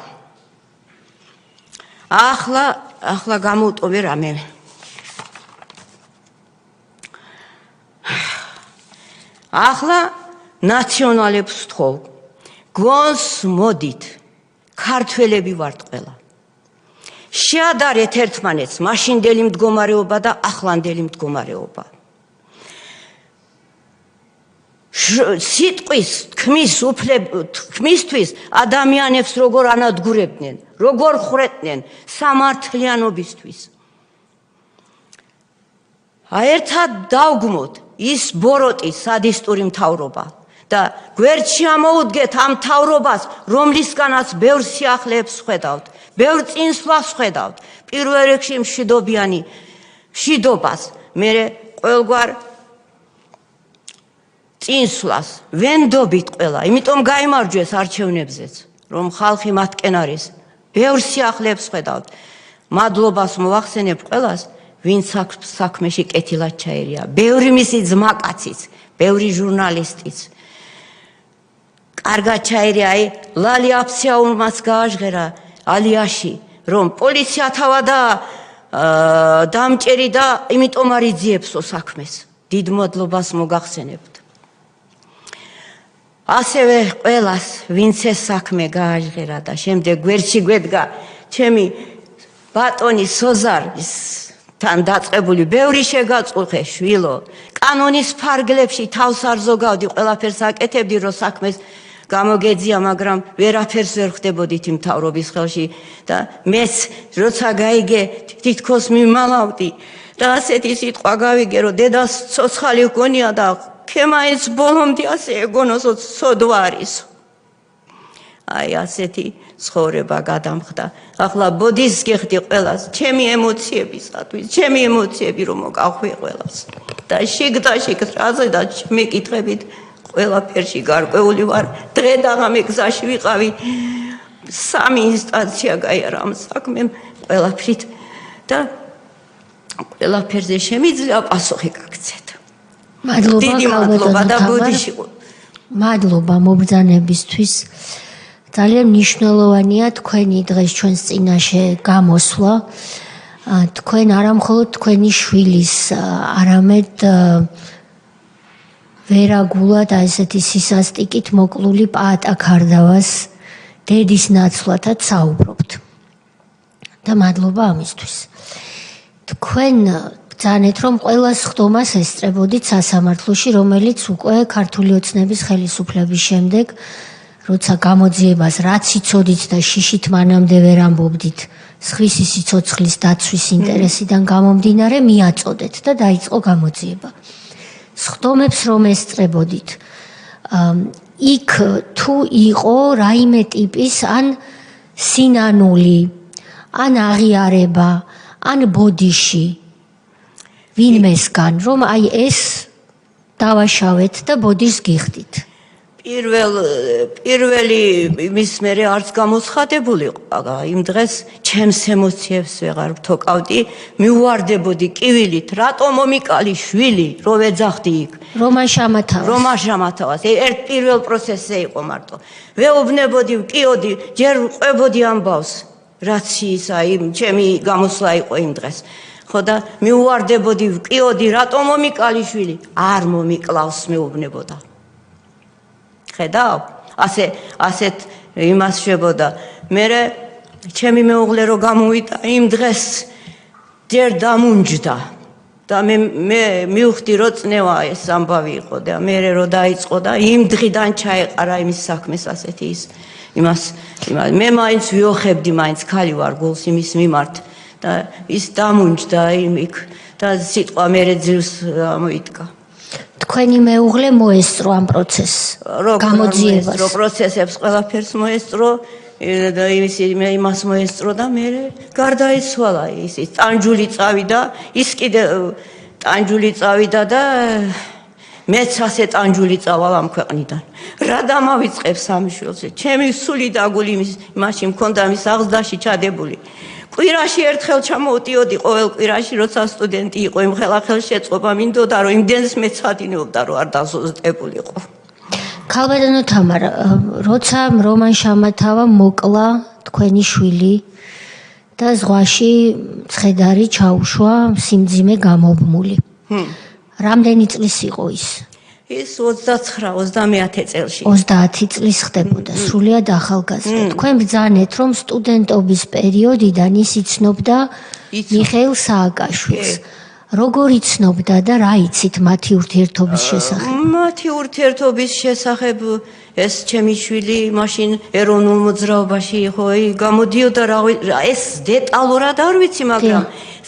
გამოვტოვე რამე. ახლა ნაციონალებს ვთხოვ, გვონს მოდით, ქართველები ვართ ყველა. შეადარეთ ერთმანეთს მაშინდელი მდგომარეობა და ახლანდელი მდგომარეობა. სიტყვის თქმისთვის ადამიანებს როგორ ანადგურებდნენ, როგორ ხრეტდნენ სამართლიანობისთვის. ერთად დავგმოთ ის ბოროტი სადისტური მთავრობა და გვერდში ამოუდგეთ ამ მთავრობას, რომლისგანაც ბევრ სიახლეებს ხვედავთ, ბევრ წინსვლას ხვედავთ, პირველ რიგში მშვიდობას, მერე ყველგვარ წინსვლას, ვენდობით ყველა, იმიტომ გაიმარჯვეს არჩევნებზეც, რომ ხალხი მათკენ არის, ბევრ სიახლეებს ხვედავთ. მადლობას მოვახსენებ ყველას, ვინც საქმეში კეთილად ჩაერია, ბევრი მისი ძმაკაციც, ბევრი ჟურნალისტიც. კარგად ჩაერია, აი ლალი აფსიაურმაც გააჟღერა ალიაში, რომ პოლიცია თავადა დამჭერი და იმიტომ არ იძიებსო საქმეს. დიდ მადლობას მოგახსენებთ. ასევე ყველას, ვინც ეს საქმე გააჟღერა და შემდეგ გვერდში გვედგა ჩემი ბატონი სოზარის თან დაწყებული ბევრი შეგაწუხე შვილო, კანონის ფარგლებში თავს არ ზოგავდი, ყველაფერს აკეთებდი, რომ საქმეს გამოგეძია, მაგრამ ვერაფერს ვერ ხდებოდით იმ მთავრობის ხელში და მეც როცა გაიგე თითქოს მიმალავდი და ასეთი სიტყვა გავიგე, რომ დედას ცოცხალი გონია და ქემაინც ბოლომდე ასე ეგონოსო ცოდვა არისო. აი ასეთი ცხოვრება გადამხდა. ახლა ბოდის გიხდი ყველას, ჩემი ემოციებისათვის, ჩემი ემოციები რომ მოგახვიე ყველას. და შიგ რაზე და მეკითხებით ყველაფერში გარკვეული ვარ. დღე და ღამე გზაში ვიყავი. 3 ინსტანცია გაიარა ამ საქმემ ყველაფრით და ყველაფერზე შემიძლია პასუხი გაგცეთ. მადლობა და ბოდიში. მადლობა მობრძანებისთვის. ძალიან მნიშვნელოვანია თქვენი დღეს ჩვენს წინაშე გამოსვლა. თქვენ არა მხოლოდ თქვენი შვილის, არამედ ვერაგულად ესეთი სისასტიკით მოკლული პაატა ქარდავას დედის ნაცვლათაც საუბრობთ. და მადლობა ამისთვის. თქვენ ბრძანეთ, რომ ყველა სხდომას ესწრებოდით სასამართლოში, რომელიც უკვე ქართული ოცნების ხელისუფლების შემდეგ, როცა გამოძიებას რაც იცოდით და შიშით მანამდე ვერ ამბობდით, სხვისი სიცოცხლის დაცვის ინტერესიდან გამომდინარე, მიაწოდეთ და დაიწყო გამოძიება. სხდომებს რომ ესწრებოდით, იქ თუ იყო რაიმე ტიპის ან სინანული, ან აღიარება, ან ბოდიში ვინმესგან, რომ აი ეს დავაშავეთ და ბოდიშს გიხდით. პირველი იმის მერე არც გამოცხადებული იმ დღეს ჩემს ემოციებს ვეღარ ვთოკავდი, მიუვარდებოდი კივილით, რატომ მომიკალი შვილი, რო ვეძახდი იქ. რომან შამათავას. ერთ პირველ პროცესზე იყო მარტო. ვეუბნებოდი, ვკიოდი, ჯერ ყვებოდი ამბავს, რაც ისა იმ ჩემი გამოსვლა იყო იმ დღეს. ხო და მიუვარდებოდი, ვკიოდი, რატომ მომიკალი შვილი, არ მომიკლავს მეუბნებოდა. ხედავ, ასეთ იმას შვებოდა. მერე ჩემი მეუღლე რო გამოვიდა იმ დღეს ჯერ დამუნჯდა და მე მივხვდი რომ წნევა ეს ამბავი იყო და მერე რო დაიწყო და იმ დღიდან ჩაეყარა იმის საქმეს ასეთი ის იმას მე მაინც ვიოხებდი მაინც ქალი ვარ გულს იმის მიმართ და ის დამუნჯდა იმიქ და სიტყვა მერე ძილს მოიდგა. თქვენი მეუღლე მოესწრო ამ პროცესს, გამოძიებას. რო პროცესებს ყველაფერს მოესწრო და იმას მოესწრო და მე გარდაიცვალა ის ტანჯული წავიდა, ის კიდე ტანჯული წავიდა და მეც ასე ტანჯული წავალ ამ ქვეყნიდან. რა დამავიწყებს ამ შულზე? ჩემი სული დაგული მაშინ მქონდა მის აღზრდაში ჩადებული. კვირაში ერთხელ ჩამოვდიოდი ყოველ კვირაში, როცა სტუდენტი იყო, იმ ხელახელ შეწყობა მინდოდა, რომ იმდენს მეცადინეობდა, რომ არ დაზუსტებულიყო. ქალბატონო თამარ, როცა რომან შამათავა მოკლა თქვენი შვილი და ზღვაში ცხედარი ჩაუშვა სიმძიმე გამობმული. რამდენი წლის იყო ის? ის 29-30 წელში. 30 წლის ხდებოდა, სრულიად ახალგაზრდა. თქვენ ბრძანეთ, რომ სტუდენტობის პერიოდიდან ის იცნობდა მიხეილ სააკაშვილს. როგორ იცნობდა და რა იცით მათი ურთიერთობის შესახებ? მათი ურთიერთობის შესახებ ეს ჩემი შვილი მაშინ ეროვნულ მოძრაობაში იყო, გამოდიოდა ეს დეტალურად არ ვიცი, მაგრამ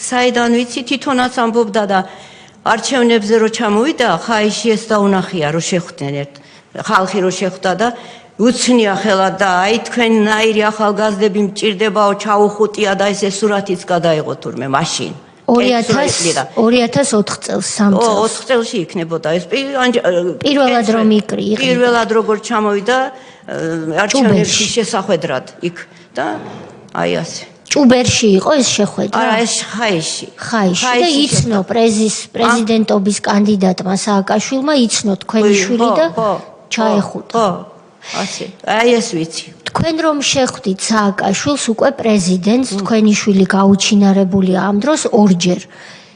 საიდან ვიცი თვითონაც ამბობდა და არჩევნებზე რო ჩამოვიდა, ხაიში ეს დაუნახია, რო შეხვდნენ ხალხი რო შეხვდა და უცნია ხელად და აი თქვენნაირი ახალგაზრდები მჭირდებაო, ჩაუხუტია და ესე სურათიც გადაიღო თურმე მაშინ. 2004 წელს, 3 წელს. 4 წელში იქნებოდა ეს პირველად რომ იკრი. პირველად როგორ ჩამოვიდა არჩევნებში შესახვედრად იქ და აი ასე. ჭუბერში იყო ეს შეხვედრა? არა, ეს ხაიში. ხაიში და იცნო პრეზიდენტობის კანდიდატმა სააკაშვილმა იცნო თქვენი შვილი და ჩაეხუტა. ხო, ასე. აი ეს ვიცი. თქვენ რომ შეხვდით სააკაშვილს უკვე პრეზიდენტს, თქვენი შვილი გაუჩინარებულია ამ დროს ორჯერ.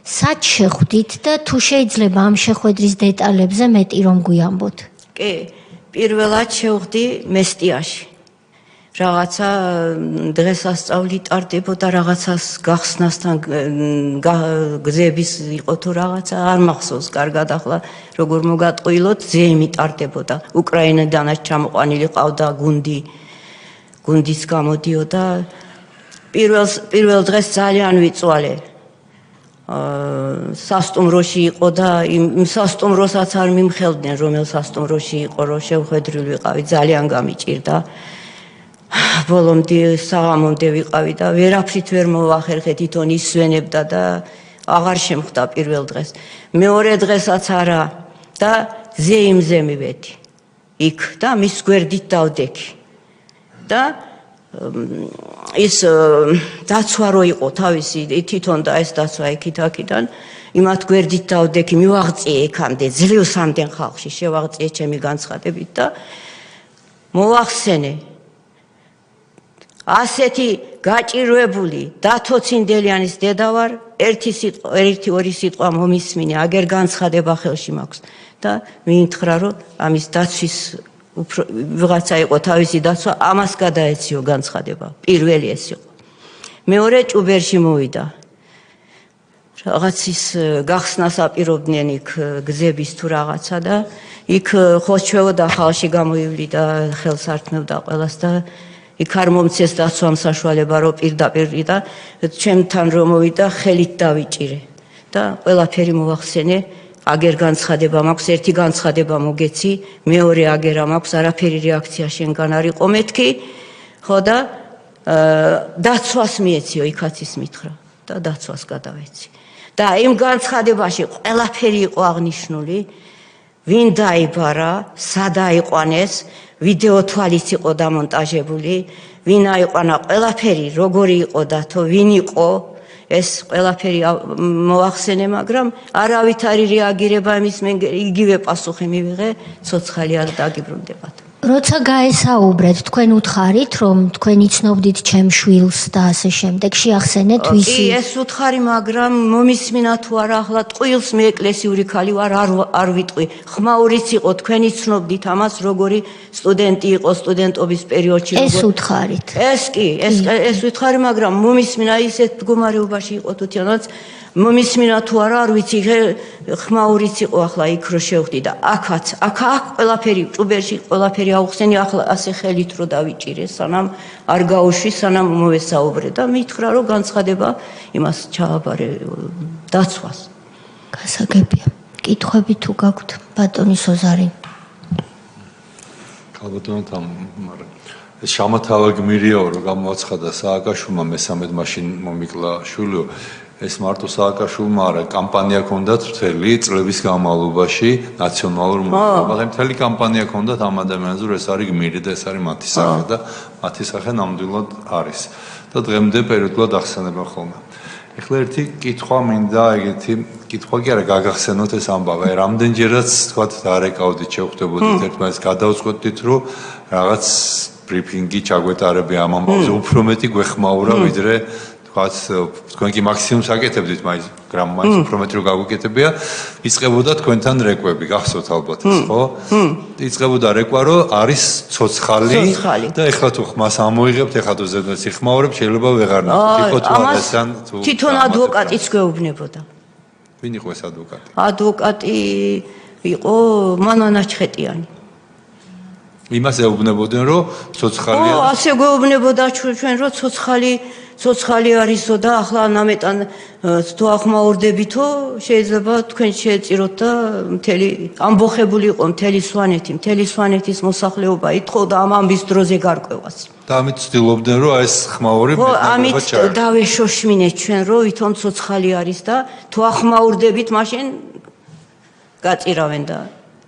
სად შეხვდით და თუ შეიძლება ამ შეხვედრის დეტალებზე მეტი რომ გვიამბოთ? კი, პირველად შევხვდი მესტიაში. რაღაცა დღესასწაული ტარდებოდა, რაღაცას გახსნასთან გზების იყო თუ რაღაცა არ მახსოვს კარგად ახლა როგორ მოგატყუილოთ, ზეიმი ტარდებოდა. უკრაინიდანაც ჩამოყვანილი ყავდა გუნდის გამოდიოდა. პირველ დღეს ძალიან ვიწვალე. სასტუმროში იყო და იმ სასტუმროსაც არ მიმხელდნენ, რომელ სასტუმროში იყო, რომ შევხედრილი ვიყავი, ძალიან გამიჭირდა. ბოლომდე საღამომდე ვიყავი და ვერაფრით ვერ მოვახერხე, თვითონ ისვენებდა და აღარ შემხვდა პირველ დღეს. მეორე დღესაც არა და ზეიმზე მივედი. იქ და მის გვერდით დავდექი. და ის დაცვა რო იყო თავისი თვითონ და ეს დაცვა იქიდან იმათ გვერდით დავდექი, მივაღწიე იქამდე ძლევს ამდენ ხალხში, შევაღწიე ჩემი განცხადებით და მოვახსენე ასეთი გაჭირვებული დათო ცინდელიანის დედა ვარ, ერთი ორი სიტყვა მომისმინე, აგერ განცხადება ხელში მაქვს და მიითხრა რომ ამის დაცვის ვიღაცა იყო თავისი დაცვა, ამას გადაეციო განცხადება. პირველი ეს იყო. მეორე ჭუბერში მოვიდა. რაღაცის გახსნას აპირობდნენ იქ გზების თუ რაღაცა და იქ ხოჩვეოდა ხალხი გამოივლიდა, ხელს ართმევდა ყველას და იქ არ მომცეს დაცვამ საშუალება რომ პირდაპირ და ჩემთან რომ მოვიდა ხელით დავიჭირე და ყველაფერი მოახსენე. აგერ განცხადება მაქვს, ერთი განცხადება მოგეცი, მეორე აგერა მაქვს, არაფერი რეაქცია შენგან არ იყო მეთქი, ხო და დაცვას მიეციო, იქაც ის მითხრა და დაცვას გადავეცი. და იმ განცხადებაში ყველაფერი იყო აღნიშნული, ვინ დაიბარა, სად აიყვანეს, ვიდეო თვალიც იყო დამონტაჟებული, ვინ აიყვანა, ყველაფერი როგორი იყო დათო, ვინ იყო, ეს ყველაფერი მოახსენე, მაგრამ არავითარი რეაგირება იმის იგივე პასუხი მივიღე, ცოცხალი არ დაგიბრუნდებათ. როცა გაესაუბრეთ, თქვენ უთხარით, რომ თქვენ იცნობდით ჩემ შვილს და ასე შემდეგ, შეახსენეთ ვისი? კი, ეს უთხარი, მაგრამ მომისმინა თუ არა, ახლა ტყუილს მე ეკლესიური ქალი ვარ, არ ვიტყვი. ხმაურიც იყო, თქვენ იცნობდით ამას, როგორი სტუდენტი იყო სტუდენტობის პერიოდში. ეს უთხარით. ეს კი, ეს უთხარი, მაგრამ მომისმინა ისეთ მდგომარეობაში იყო თვითონაც, მომისმინა თუ არა, არ ვიცი, ხმაურიც იყო ახლა იქ რო შევხვდი და აქ ყველაფერი ჭუბერში ყველაფერი აუხსენი, ახლა ასე ხელით რო დავიჭირე, სანამ არ გაუშვი, სანამ მოვესაუბრე და მითხრა რომ განცხადება იმას ჩააბარე დაცვას. გასაგებია. კითხვები თუ გაქვთ, ბატონი სოზარი. ალბათონთან, მაგრამ ეს შამათავა გმირიაო რომ გამოაცხადა სააკაშვილმა მესამედ მაშინ მომიკლა შვილო. ეს მარტო სააკაშვილმა არა, კამპანია ჰქონდათ მთელი წლების განმავლობაში ნაციონალურ მოძრაობაში. მთელი კამპანია ჰქონდათ ამ ადამიანზე, რომ ეს არის გმირი და ეს არის მათი სახე და მათი სახე ნამდვილად არის. და დღემდე პერიოდულად ახსენებენ ხოლმე. ეხლა ერთი კითხვა მინდა, ეგეთი კითხვა კი არა, გაგახსენოთ ეს ამბავი. აი, რამდენჯერაც თქვათ დარეკავდით, შევხვდებოდით ერთმანეთს, გადავწყვეტით, რომ რაღაც ბრიფინგი ჩაგვეტარებია ამ ამბავზე, უფრო მეტი გვეხმაურა, ვიდრე თქვენ კი მაქსიმუმს აკეთებდით, მაინც უფრო მეტი რო გაგვიკეთებია, იწყებოდა თქვენთან რეკვები, გახსოვთ ალბათ ეს, ხო? იწყებოდა რეკვა, რომ არის ცოცხალი და ეხლა თუ ხმას ამოიღებთ, ეხლა თუ ზედმეტ სიხმაურებ, შეიძლება ვეღარ ნახოთ, იყო თუ არასთან თუ თვითონ ადვოკატიც გვეუბნებოდა. ვინ იყო ეს ადვოკატი? ადვოკატი იყო მანანა ჩხეტიანი. იმას ეუბნებოდნენ, რომ ცოცხალია. ო, ასე გვეუბნებოდა ჩვენ, რომ ცოცხალი არისო და ახლა ნამეტან თუ ახმაურდებითო, შეიძლება თქვენ შეეწიროთ და მთელი ამბოხებული იყო მთელი სვანეთის მოსახლეობა ითხოვდა ამ ამბის დროზე გარკვევას. და ამით ცდილობდნენ, რომ ეს ხმაური ამით დავეშოშმინეთ ჩვენ, რომ ვითომ ცოცხალი არის და თუ ახმაურდებით, მაშინ გაწირავენ და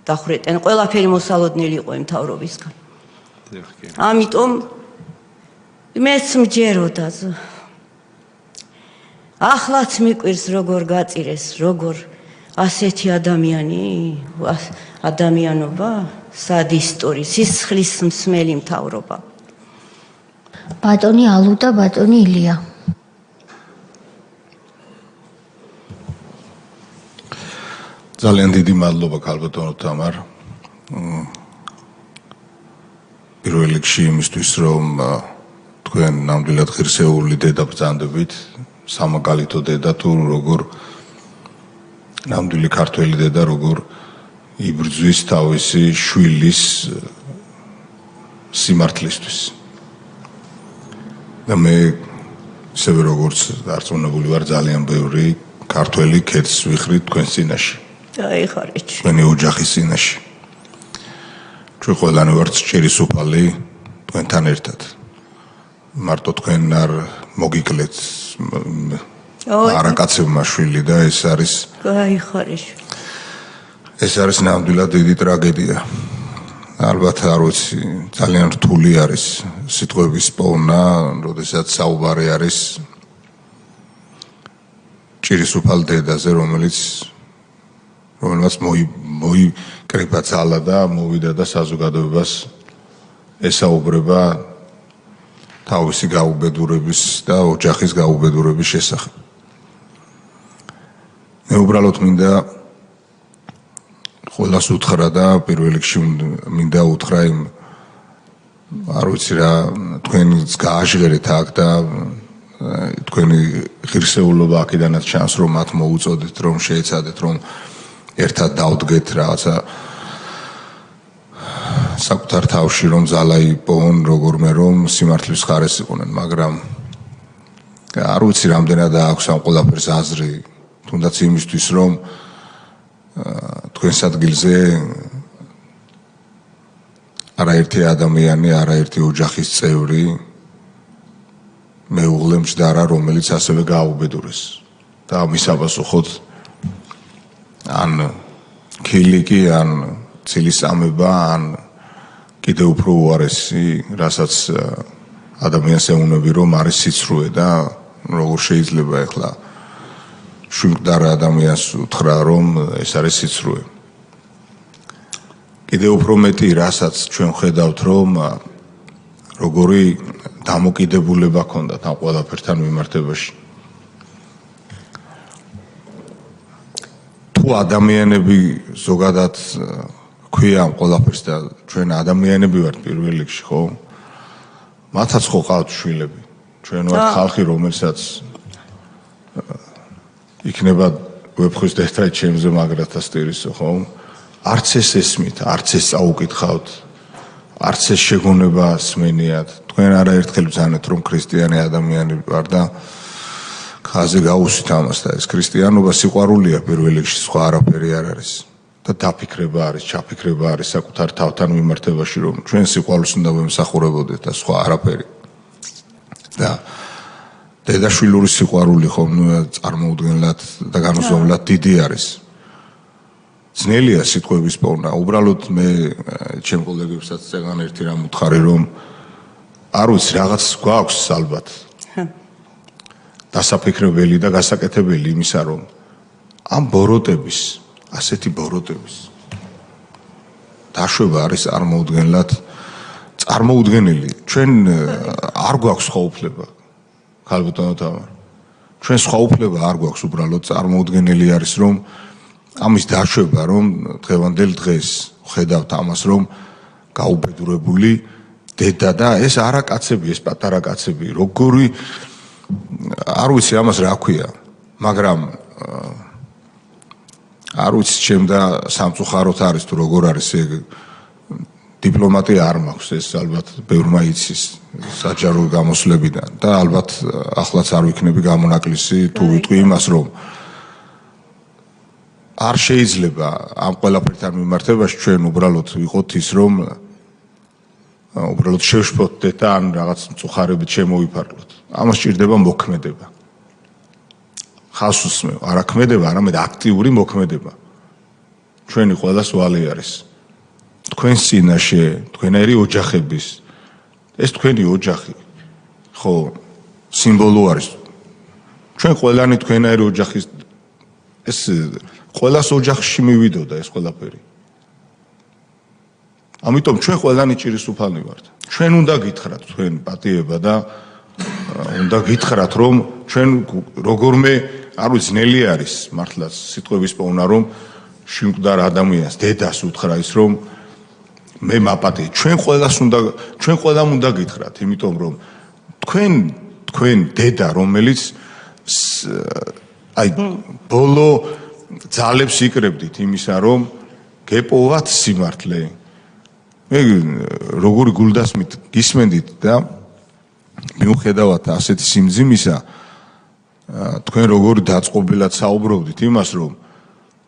დახრეტენ. ყველაფერი მოსალოდნელი იყო მთავრობისგან. ამიტომ მეც მჯეროდა. ახლაც მიკვირს როგორ გაწირეს, როგორ ასეთი ადამიანობა, სადისტორი, სისხლის მსმელი მთავრობა. ბატონი ალუ და ბატონი ილია. ძალიან დიდი მადლობა ქალბატონო თამარ. პირველ რიგში იმისთვის, რომ თქვენ ნამდვილად ღირსეული დედა ბრძანდებით, სამაგალითო დედა თუ როგორ ნამდვილი ქართველი დედა როგორ იბრძვის თავისი შვილის სიმართლისთვის. და მე ისევე როგორც დარწმუნებული ვარ, ძალიან ბევრი ქართველი ქეთს ვიხრით თქვენს წინაშე. დაიხარეთ. თქვენი ოჯახის წინაშე. ჩვენ ყველანი ვართ ჭირისუფალი თქვენთან ერთად. მარტო თქვენ არ მოგიკლეთ არაკაცებმა შვილი და ეს არის გაიხარეთ. ეს არის ნამდვილად დიდი ტრაგედია. ალბათ არ ვიცი, ძალიან რთული არის სიტყვების პოვნა, როდესაც საუბარი არის ჭირისუფალ დედაზე, რომელიც მოიკრიბა ძალა და მოვიდა და საზოგადოებას ესაუბრება თავისი გაუბედურების და ოჯახის გაუბედურების შესახებ. მე უბრალოდ მინდა ყველას უთხრა და პირველ რიგში მინდა უთხრა იმ არ ვიცი რა თქვენს გააჟღერეთ აქ და თქვენი ღირსეულობა აქედანაც ჩანს რომ მათ მოუწოდეთ რომ შეეცადეთ რომ ერთად დავდგეთ რაღაცა საკუთარ თავში რომ ძალა იპოვონ როგორმე რომ სიმართლის ხარეს იყვნენ მაგრამ არ ვიცი რამდენად აქვს ამ ყველაფერს აზრი თუნდაც იმისთვის რომ თქვენს ადგილზე არაერთი ადამიანი არაერთი ოჯახის წევრი მეუღლე მჯდარა რომელიც ასევე გააუბედურეს და ამის აპასუხოდ ან ქილიკი ან ცილისამება ან კიდევ უფრო უარესი რასაც ადამიანს ეუბნები რომ არის სიცრუე და როგორ შეიძლება ახლა შუმდარ ადამიანს უთხრა რომ ეს არის სიცრუე კიდევ უფრო მეტი რასაც ჩვენ ხედავთ რომ როგორი დამოკიდებულება ქონდათ ამ ყველაფერთან მიმართებაში თუ ადამიანები ზოგადად ქვია ამ ყველაფერს და ჩვენ ადამიანები ვართ პირველ რიგში ხო მათაც ხო ყავთ შვილები ჩვენ ვართ ხალხი რომელსაც იქნება ვეფხვის დედა ჩემზე მაგრათა სტირისო ხო არც ეს ესმით არც ეს წაუკითხავთ არც ეს შეგონება სმენიათ თქვენ არაერთხელ ბრძანეთ რომ ქრისტიანი ადამიანი ვარ და ხაზე გაუსვით ამას და ეს ქრისტიანობა სიყვარულია პირველ რიგში სხვა არაფერი არ არის და დაფიქრება არის ჩაფიქრება არის საკუთარ თავთან მიმართებაში რომ ჩვენ სიყვარულს უნდა ვემსახურებოდეთ და სხვა არაფერი და დედაშვილური სიყვარული ხომ წარმოუდგენლად და განუზომლად დიდი არის ძნელია სიტყვების პოვნა უბრალოდ მე ჩემ კოლეგებსაც წეგან ერთი რამ უთხარი რომ არ ვიცი რაღაც გვაქვს ალბათ დასაფიქრებელი და გასაკეთებელი იმისა რომ ამ ბოროტების ასეთი ბოროტების დაშვება არის წარმოუდგენელი ჩვენ არ გვაქვს სხვა უფლება ქალბატონო თამარ ჩვენ სხვა უფლება არ გვაქვს უბრალოდ წარმოუდგენელი არის რომ ამის დაშვება რომ დღევანდელ დღეს ხედავთ ამას რომ გაუბედურებული დედა და ეს არა კაცები ეს პატარა კაცები როგორი არ ვიცი ამას რა ქვია მაგრამ არ ვიცი ჩემ და სამწუხაროდ არის თუ როგორ არის ეგ დიპლომატია არ მაქვს ეს ალბათ ბევრმა იცის საჯარო გამოსვლებიდან და ალბათ ახლაც არ ვიქნები გამონაკლისი თუ ვიტყვი იმას რომ არ შეიძლება ამ ყველაფერთან მიმართებაში ჩვენ უბრალოდ ვიყოთ ის რომ უბრალოდ შევშფოთთ და ან რაღაც მწუხარებით შემოვიფარგლოთ ამას სჭირდება მოქმედება ხალხს უსმევ არა ქმედება არამედ აქტიური მოქმედება ჩვენი ყველას ვალი არის თქვენს წინაშე თქვენერი ოჯახების ეს თქვენი ოჯახი ხო სიმბოლო არის ჩვენ ყველანი თქვენერი ოჯახის ეს ყველას ოჯახში მივიდოდა ეს ყველაფერი ამიტომ ჩვენ ყველანი ჭირისუფალნი ვართ ჩვენ უნდა გითხრათ თქვენ პატიება და უნდა გითხრათ რომ ჩვენ როგორმე არ ვიცი ძნელი არის მართლაც სიტყვების პოვნა რომ შიმკვდარ ადამიანს დედას უთხრა ის რომ მე მაპატი ჩვენ ყველამ უნდა გითხრათ იმიტომ რომ თქვენ დედა რომელიც აი ბოლო ძალებს იკრებდით იმისა რომ გეპოვათ სიმართლე მე როგორი გულდასმით გისმენდით და მიუხედავად ასეთი სიმძიმისა თქვენ როგორი დაწყობილად საუბრობდით იმას რომ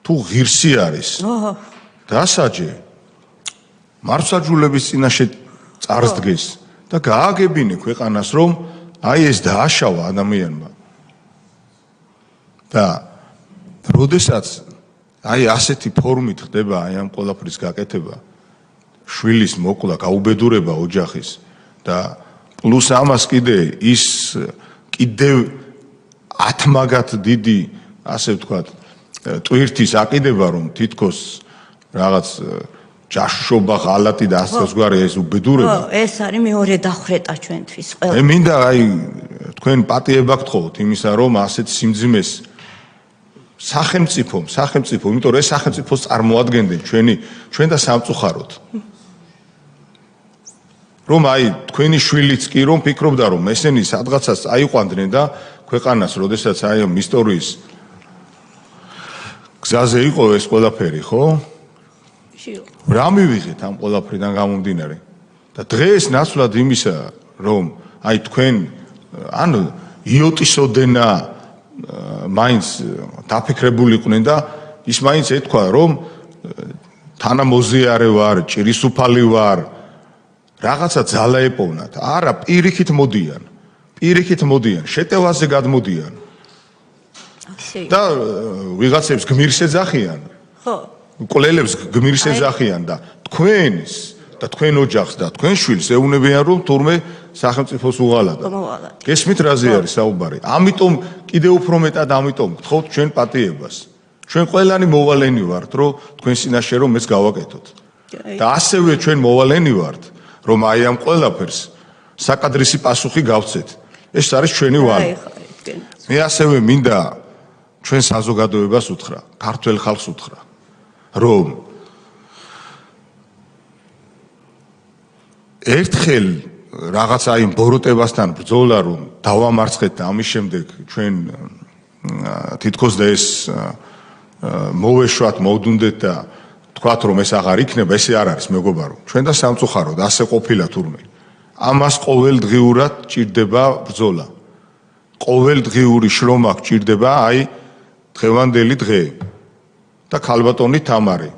თუ ღირსი არის დასაჯე მართლმსაჯულების წინაშე წარსდგეს და გააგებინე ქვეყანას რომ აი ეს დააშავა ადამიანმა და როდესაც აი ასეთი ფორმით ხდება აი ამ ყველაფრის გაკეთება შვილის მოკლა გაუბედურება ოჯახის და პლუს ამას კიდე ის კიდევ ათმაგად დიდი ასე ვთქვათ ტვირთის აკიდება რომ თითქოს რაღაც ჯაშობა, ღალატი და ასწვარი ეს უბედურება. ეს არის მეორე დახრეტა ჩვენთვის ყველა. მე მინდა თქვენ პატიება გთხოვთ იმისა, რომ ასეთ სიმძიმეს სახელმწიფო, იმიტომ რომ ეს სახელმწიფოს წარმოადგენდნენ ჩვენ და სამწუხაროდ. რომ თქვენი შვილიც კი რომ ფიქრობდა რომ ესენი სადღაცას აიყვანდნენ და ქვეყანას, როდესაც ამ ისტორიის გზაზე იყო ეს ყველაფერი, ხო? რა მივიღეთ ამ ყველაფრიდან გამომდინარე? და დღეს ნაცვლად იმისა, რომ თქვენ იოტისოდენა მაინც დაფიქრებულიყვნენ და ის მაინც ეთქვა, რომ თანამოზიარე ვარ, ჭირისუფალი ვარ, რაღაცა ძალა ეპოვნათ. არა, პირიქით მოდიან, შეტევაზე გადმოდიან. და ვიღაცებს გმირს ეძახიან. ხო. კვლელებს გმირს ეძახიან და თქვენს და თქვენ ოჯახს და თქვენ შვილს ეუნებიან რომ თურმე სახელმწიფოს უღალატა. გესმით რაზე არის საუბარი? ამიტომ კიდევ უფრო მეტად ამიტომ გთხოვთ ჩვენ პატიებას. ჩვენ ყველანი მოვალენი ვართ რომ თქვენ წინაშე რომ ეს გავაკეთოთ. და ასევე ჩვენ მოვალენი ვართ რომ ამ ყველაფერს საკადრისი პასუხი გავცეთ. ეს არის ჩვენი ვალი. მე ასევე მინდა ჩვენ საზოგადოებას უთხრა, ქართველ ხალხს უთხრა, რომ ერთხელ რაღაც ბოროტებასთან ბრძოლა რომ დავამარცხეთ და ამის შემდეგ ჩვენ თითქოს და ეს მოვეშვათ, მოვდუნდეთ და თქვათ რომ ეს აღარ იქნება, ესე არ არის მეგობარო. ჩვენ და სამწუხაროდ ასე ყოფილა თურმე. ამას ყოველდღიურად ჭირდება ბრძოლა. ყოველდღიური შრომა გჭირდება დღევანდელი დღე და ქალბატონი თამარი,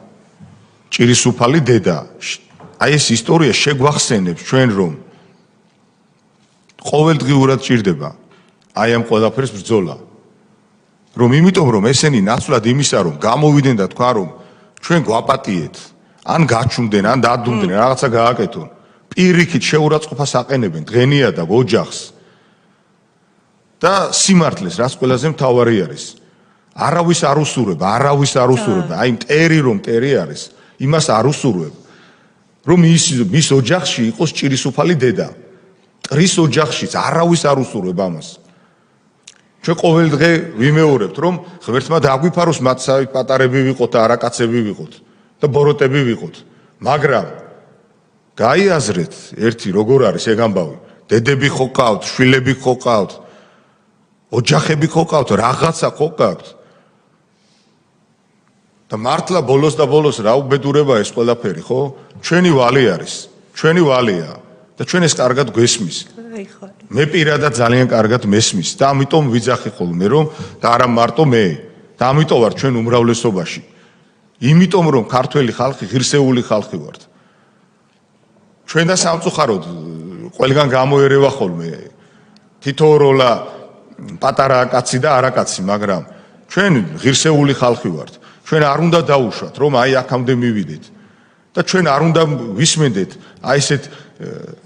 ჭირისუფალი დედა. ეს ისტორია შეგვახსენებს ჩვენ რომ ყოველდღიურად ჭირდება ამ ყველაფერს ბრძოლა. რომ იმიტომ რომ ესენი ნაცვლად იმისა რომ გამოვიდნენ და თქვა რომ ჩვენ გვაპატიეთ, ან გაჩუმდნენ, ან დადუმდნენ, რაღაცა გააკეთონ. პირიქით შეურაცხყოფას აყენებენ დღენია და ოჯახს. და სიმართლეს, რაც ყველაზე მთავარი არის. არავის არ უსურვება, მტერი რომ მტერი არის, იმას არ უსურვებ. რომ მის ოჯახში იყოს ჭირისუფალი დედა. ტრის ოჯახშიც არავის არ უსურვებ ამას. ჩვენ ყოველ დღე ვიმეორებთ, რომ ღმერთმა დაგვიფაროს მათ პატარები ვიყოთ და არაკაცები ვიყოთ და ბოროტები ვიყოთ. მაგრამ გაიაზრეთ ერთი როგორ არის ეგ ამბავი. დედები ხო ყავთ, შვილები ხო ყავთ, ოჯახები ხო ყავთ, რაღაცა ხო ყავთ. და მართლა ბოლოს და ბოლოს რა უბედურება ეს ყველაფერი, ხო? ჩვენი ვალი არის, ჩვენი ვალია და ჩვენ ეს კარგად გვესმის. მე პირადად ძალიან კარგად მესმის და ამიტომ ვიძახი ხოლმე რომ და არა მარტო მე და ამიტომ ვარ ჩვენ უმრავლესობაში. იმიტომ რომ ქართველი ხალხი ღირსეული ხალხი ვართ. ჩვენ და სამწუხაროდ ყველგან გამოერევა ხოლმე თითოეულა პატარა კაცი და არაკაცი, მაგრამ ჩვენ ღირსეული ხალხი ვართ. ჩვენ არ უნდა დაუშვათ რომ აქამდე მივიდეთ და ჩვენ არ უნდა ვისმენდეთ ესეთ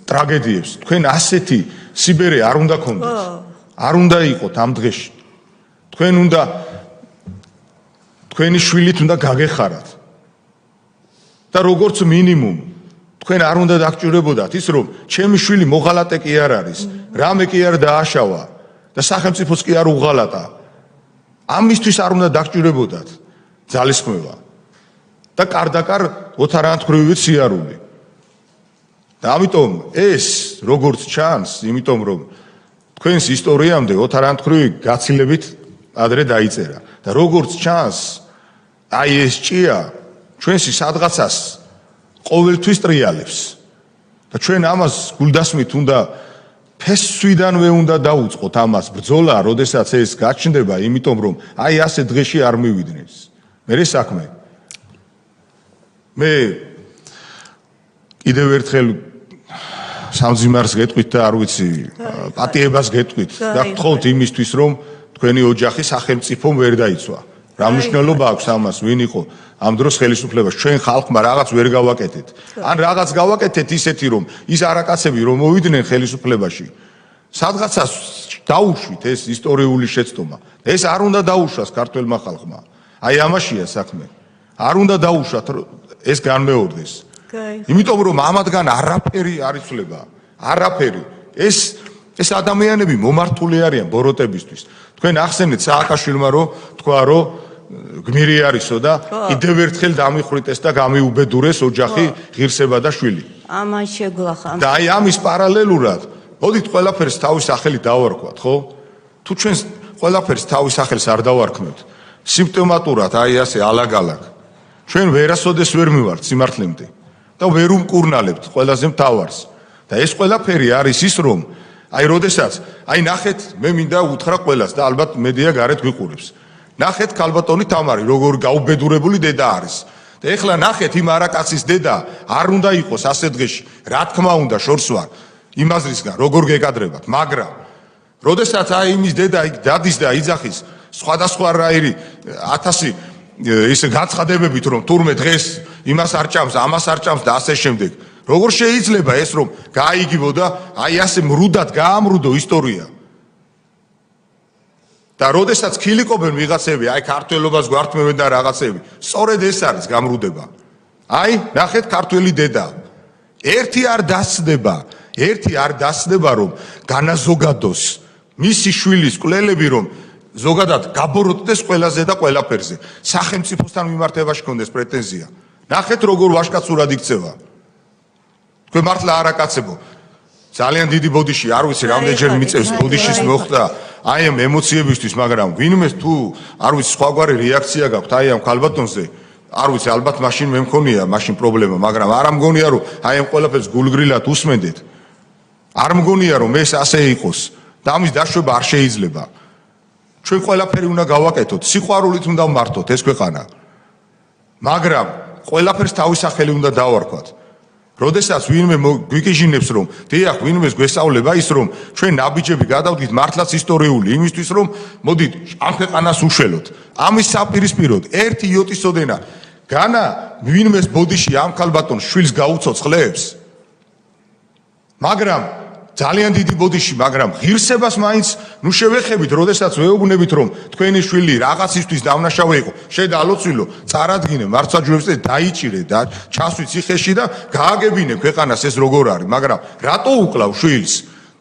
ტრაგედიებს. თქვენ ასეთი სიბერე არ უნდა გქონდეთ. არ უნდა იყოთ ამ დღეში. თქვენი შვილით უნდა გაგეხარათ. და როგორც მინიმუმ თქვენ არ უნდა დაგჭირებოდათ ის რომ ჩემი შვილი მოღალატე კი არ არის, რამე კი არ დააშავა და სახელმწიფოს კი არ უღალატა. ამისთვის არ უნდა დაგჭირებოდათ ძალისხმევა და კარდაკარ ოთარანთქვრივი სიარული. და ამიტომ ეს როგორც ჩანს, იმიტომ რომ თქვენს ისტორიამდე ოთარანთქვრივი გაცილებით ადრე დაიწერა და როგორც ჩანს, ეს ჭია ჩვენსი სადღაცას ყოველთვის ტრიალებს. და ჩვენ ამას გულდასმით უნდა ფესვიდანვე უნდა დაუწყოთ ამას ბრძოლა, როდესაც ეს გაჩნდება, იმიტომ რომ ასე დღეში არ მივიდნენ. მე საქმე. მე კიდევ ერთხელ სამძიმარს გეტყვით და არ ვიცი, პატიებას გეტყვით და გთხოვთ იმისთვის, რომ თქვენი ოჯახი სახელმწიფომ ვერ დაიცვა. რა მნიშვნელობა აქვს ამას, ვინ იყო ამ დროს ხელისუფლებას? ჩვენ ხალხმა რაღაც ვერ გავაკეთეთ. ან რაღაც გავაკეთეთ ისეთი, რომ ის არაკაცები რომ მოვიდნენ ხელისუფლებაში, სადღაცას დაუშვით ეს ისტორიული შეცდომა. ეს არ უნდა დაუშვას ქართველმა ხალხმა. ამაშია საქმე. არ უნდა დაუშვათ ეს განმეორდეს. იმიტომ რომ ამათგან არაფერი არ იცვლება, არაფერი. ეს ადამიანები მომართული არიან ბოროტებისთვის. თქვენ ახსენეთ სააკაშვილმა რომ თქვა რომ გმირი არისო და კიდევ ერთხელ დამიხრიტეს და გამიუბედურეს ოჯახი, ღირსება და შვილი. ამან შეგვახან. და აი ამის პარალელურად, მოდით ყველაფერს თავის სახელით დავარქვათ, ხო? თუ ჩვენ ყველაფერს თავის სახელს არ დავარქმევთ, სიმპტომატურად აი ასე ალაგ-ალაგ, ჩვენ ვერასოდეს ვერ მივართ სიმართლემდე და ვერ უმკურნალებთ ყველაზე მთავარს. და ეს ყველაფერი არის ის რომ აი როდესაც აი ნახეთ მე მინდა უთხრა ყველას და ალბათ მედია გარეთ გვიყურებს. ნახეთ ქალბატონი თამარი როგორ გაუბედურებული დედა არის. და ეხლა ნახეთ იმ არაკაცის დედა არ უნდა იყოს ასე დღეში, რა თქმა უნდა შორს ვარ იმაზრისგან როგორ გეკადრებათ, მაგრამ როდესაც აი იმის დედა იქ დადის და იძახის სხვადასხვა რაირი 1000 ის გაცხადებებით რომ თურმე დღეს იმას არ ჭამს, ამას არ ჭამს და ასე შემდეგ. როგორ შეიძლება ეს რომ გაიგიბო და აი ასე მრუდად გაამრუდო ისტორია. და როდესაც ქილიკობენ ვიღაცები, აი ქართველობას გვართმევენ და რაღაცები, სწორედ ეს არის გამრუდება. აი, ნახეთ ქართველი დედა. ერთი არ დასწდება რომ განაზოგადოს მისი შვილის კვლელები რომ ზოგადად გაბოროტდეს ყველაზე და ყველაფერზე. სახელმწიფოსთან მიმართებაში კონდეს პრეტენზია. ნახეთ როგორ ვაშკაცურად იქცევა. თქვენ მართლა არაკაცებო. ძალიან დიდი ბოდიში, არ ვიცი რამდენჯერ მიწევს ბოდიშის მოხდა აი ამ ემოციებისთვის, მაგრამ ვინმე თუ არ ვიცი სხვაგვარი რეაქცია გაქვთ აი ამ ქალბატონზე, არ ვიცი ალბათ მაშინ მე მქონია მაშინ პრობლემა, მაგრამ არ მგონია რომ აი ამ ყველაფერს გულგრილად უსმენდეთ. არ მგონია რომ ეს ასე იყოს და ამის დაშვება არ შეიძლება. ჩვენ ყველაფერი უნდა გავაკეთოთ, სიყვარულით უნდა ვმართოთ ეს ქვეყანა. მაგრამ ყველაფერს თავის სახელი უნდა დავარქვათ. როდესაც ვინმე გვიგიჟინებს რომ დიახ ვინმეს გვესწავლება ის რომ ჩვენ ნაბიჯები გადავდგით მართლაც ისტორიული იმისთვის რომ მოდით ამ ქვეყანას უშველოთ. ამის საპირისპიროდ ერთი იოტისოდენა განა ვინმეს ბოდიში ამ ქალბატონს შვილს გაუცოცხლებს. მაგრამ ძალიან დიდი ბოდიში, მაგრამ ღირსებას მაინც ნუ შევეხებით, როდესაც ვეუბნებით რომ თქვენი შვილი რაღაცისთვის დავნაშავე იყო, შედალოცვილო, წარადგინე მართლმსაჯულებს და დაიჭირე და ჩასვი ციხეში და გააგებინე ქვეყანას ეს როგორ არის, მაგრამ რატო უკლავ შვილს?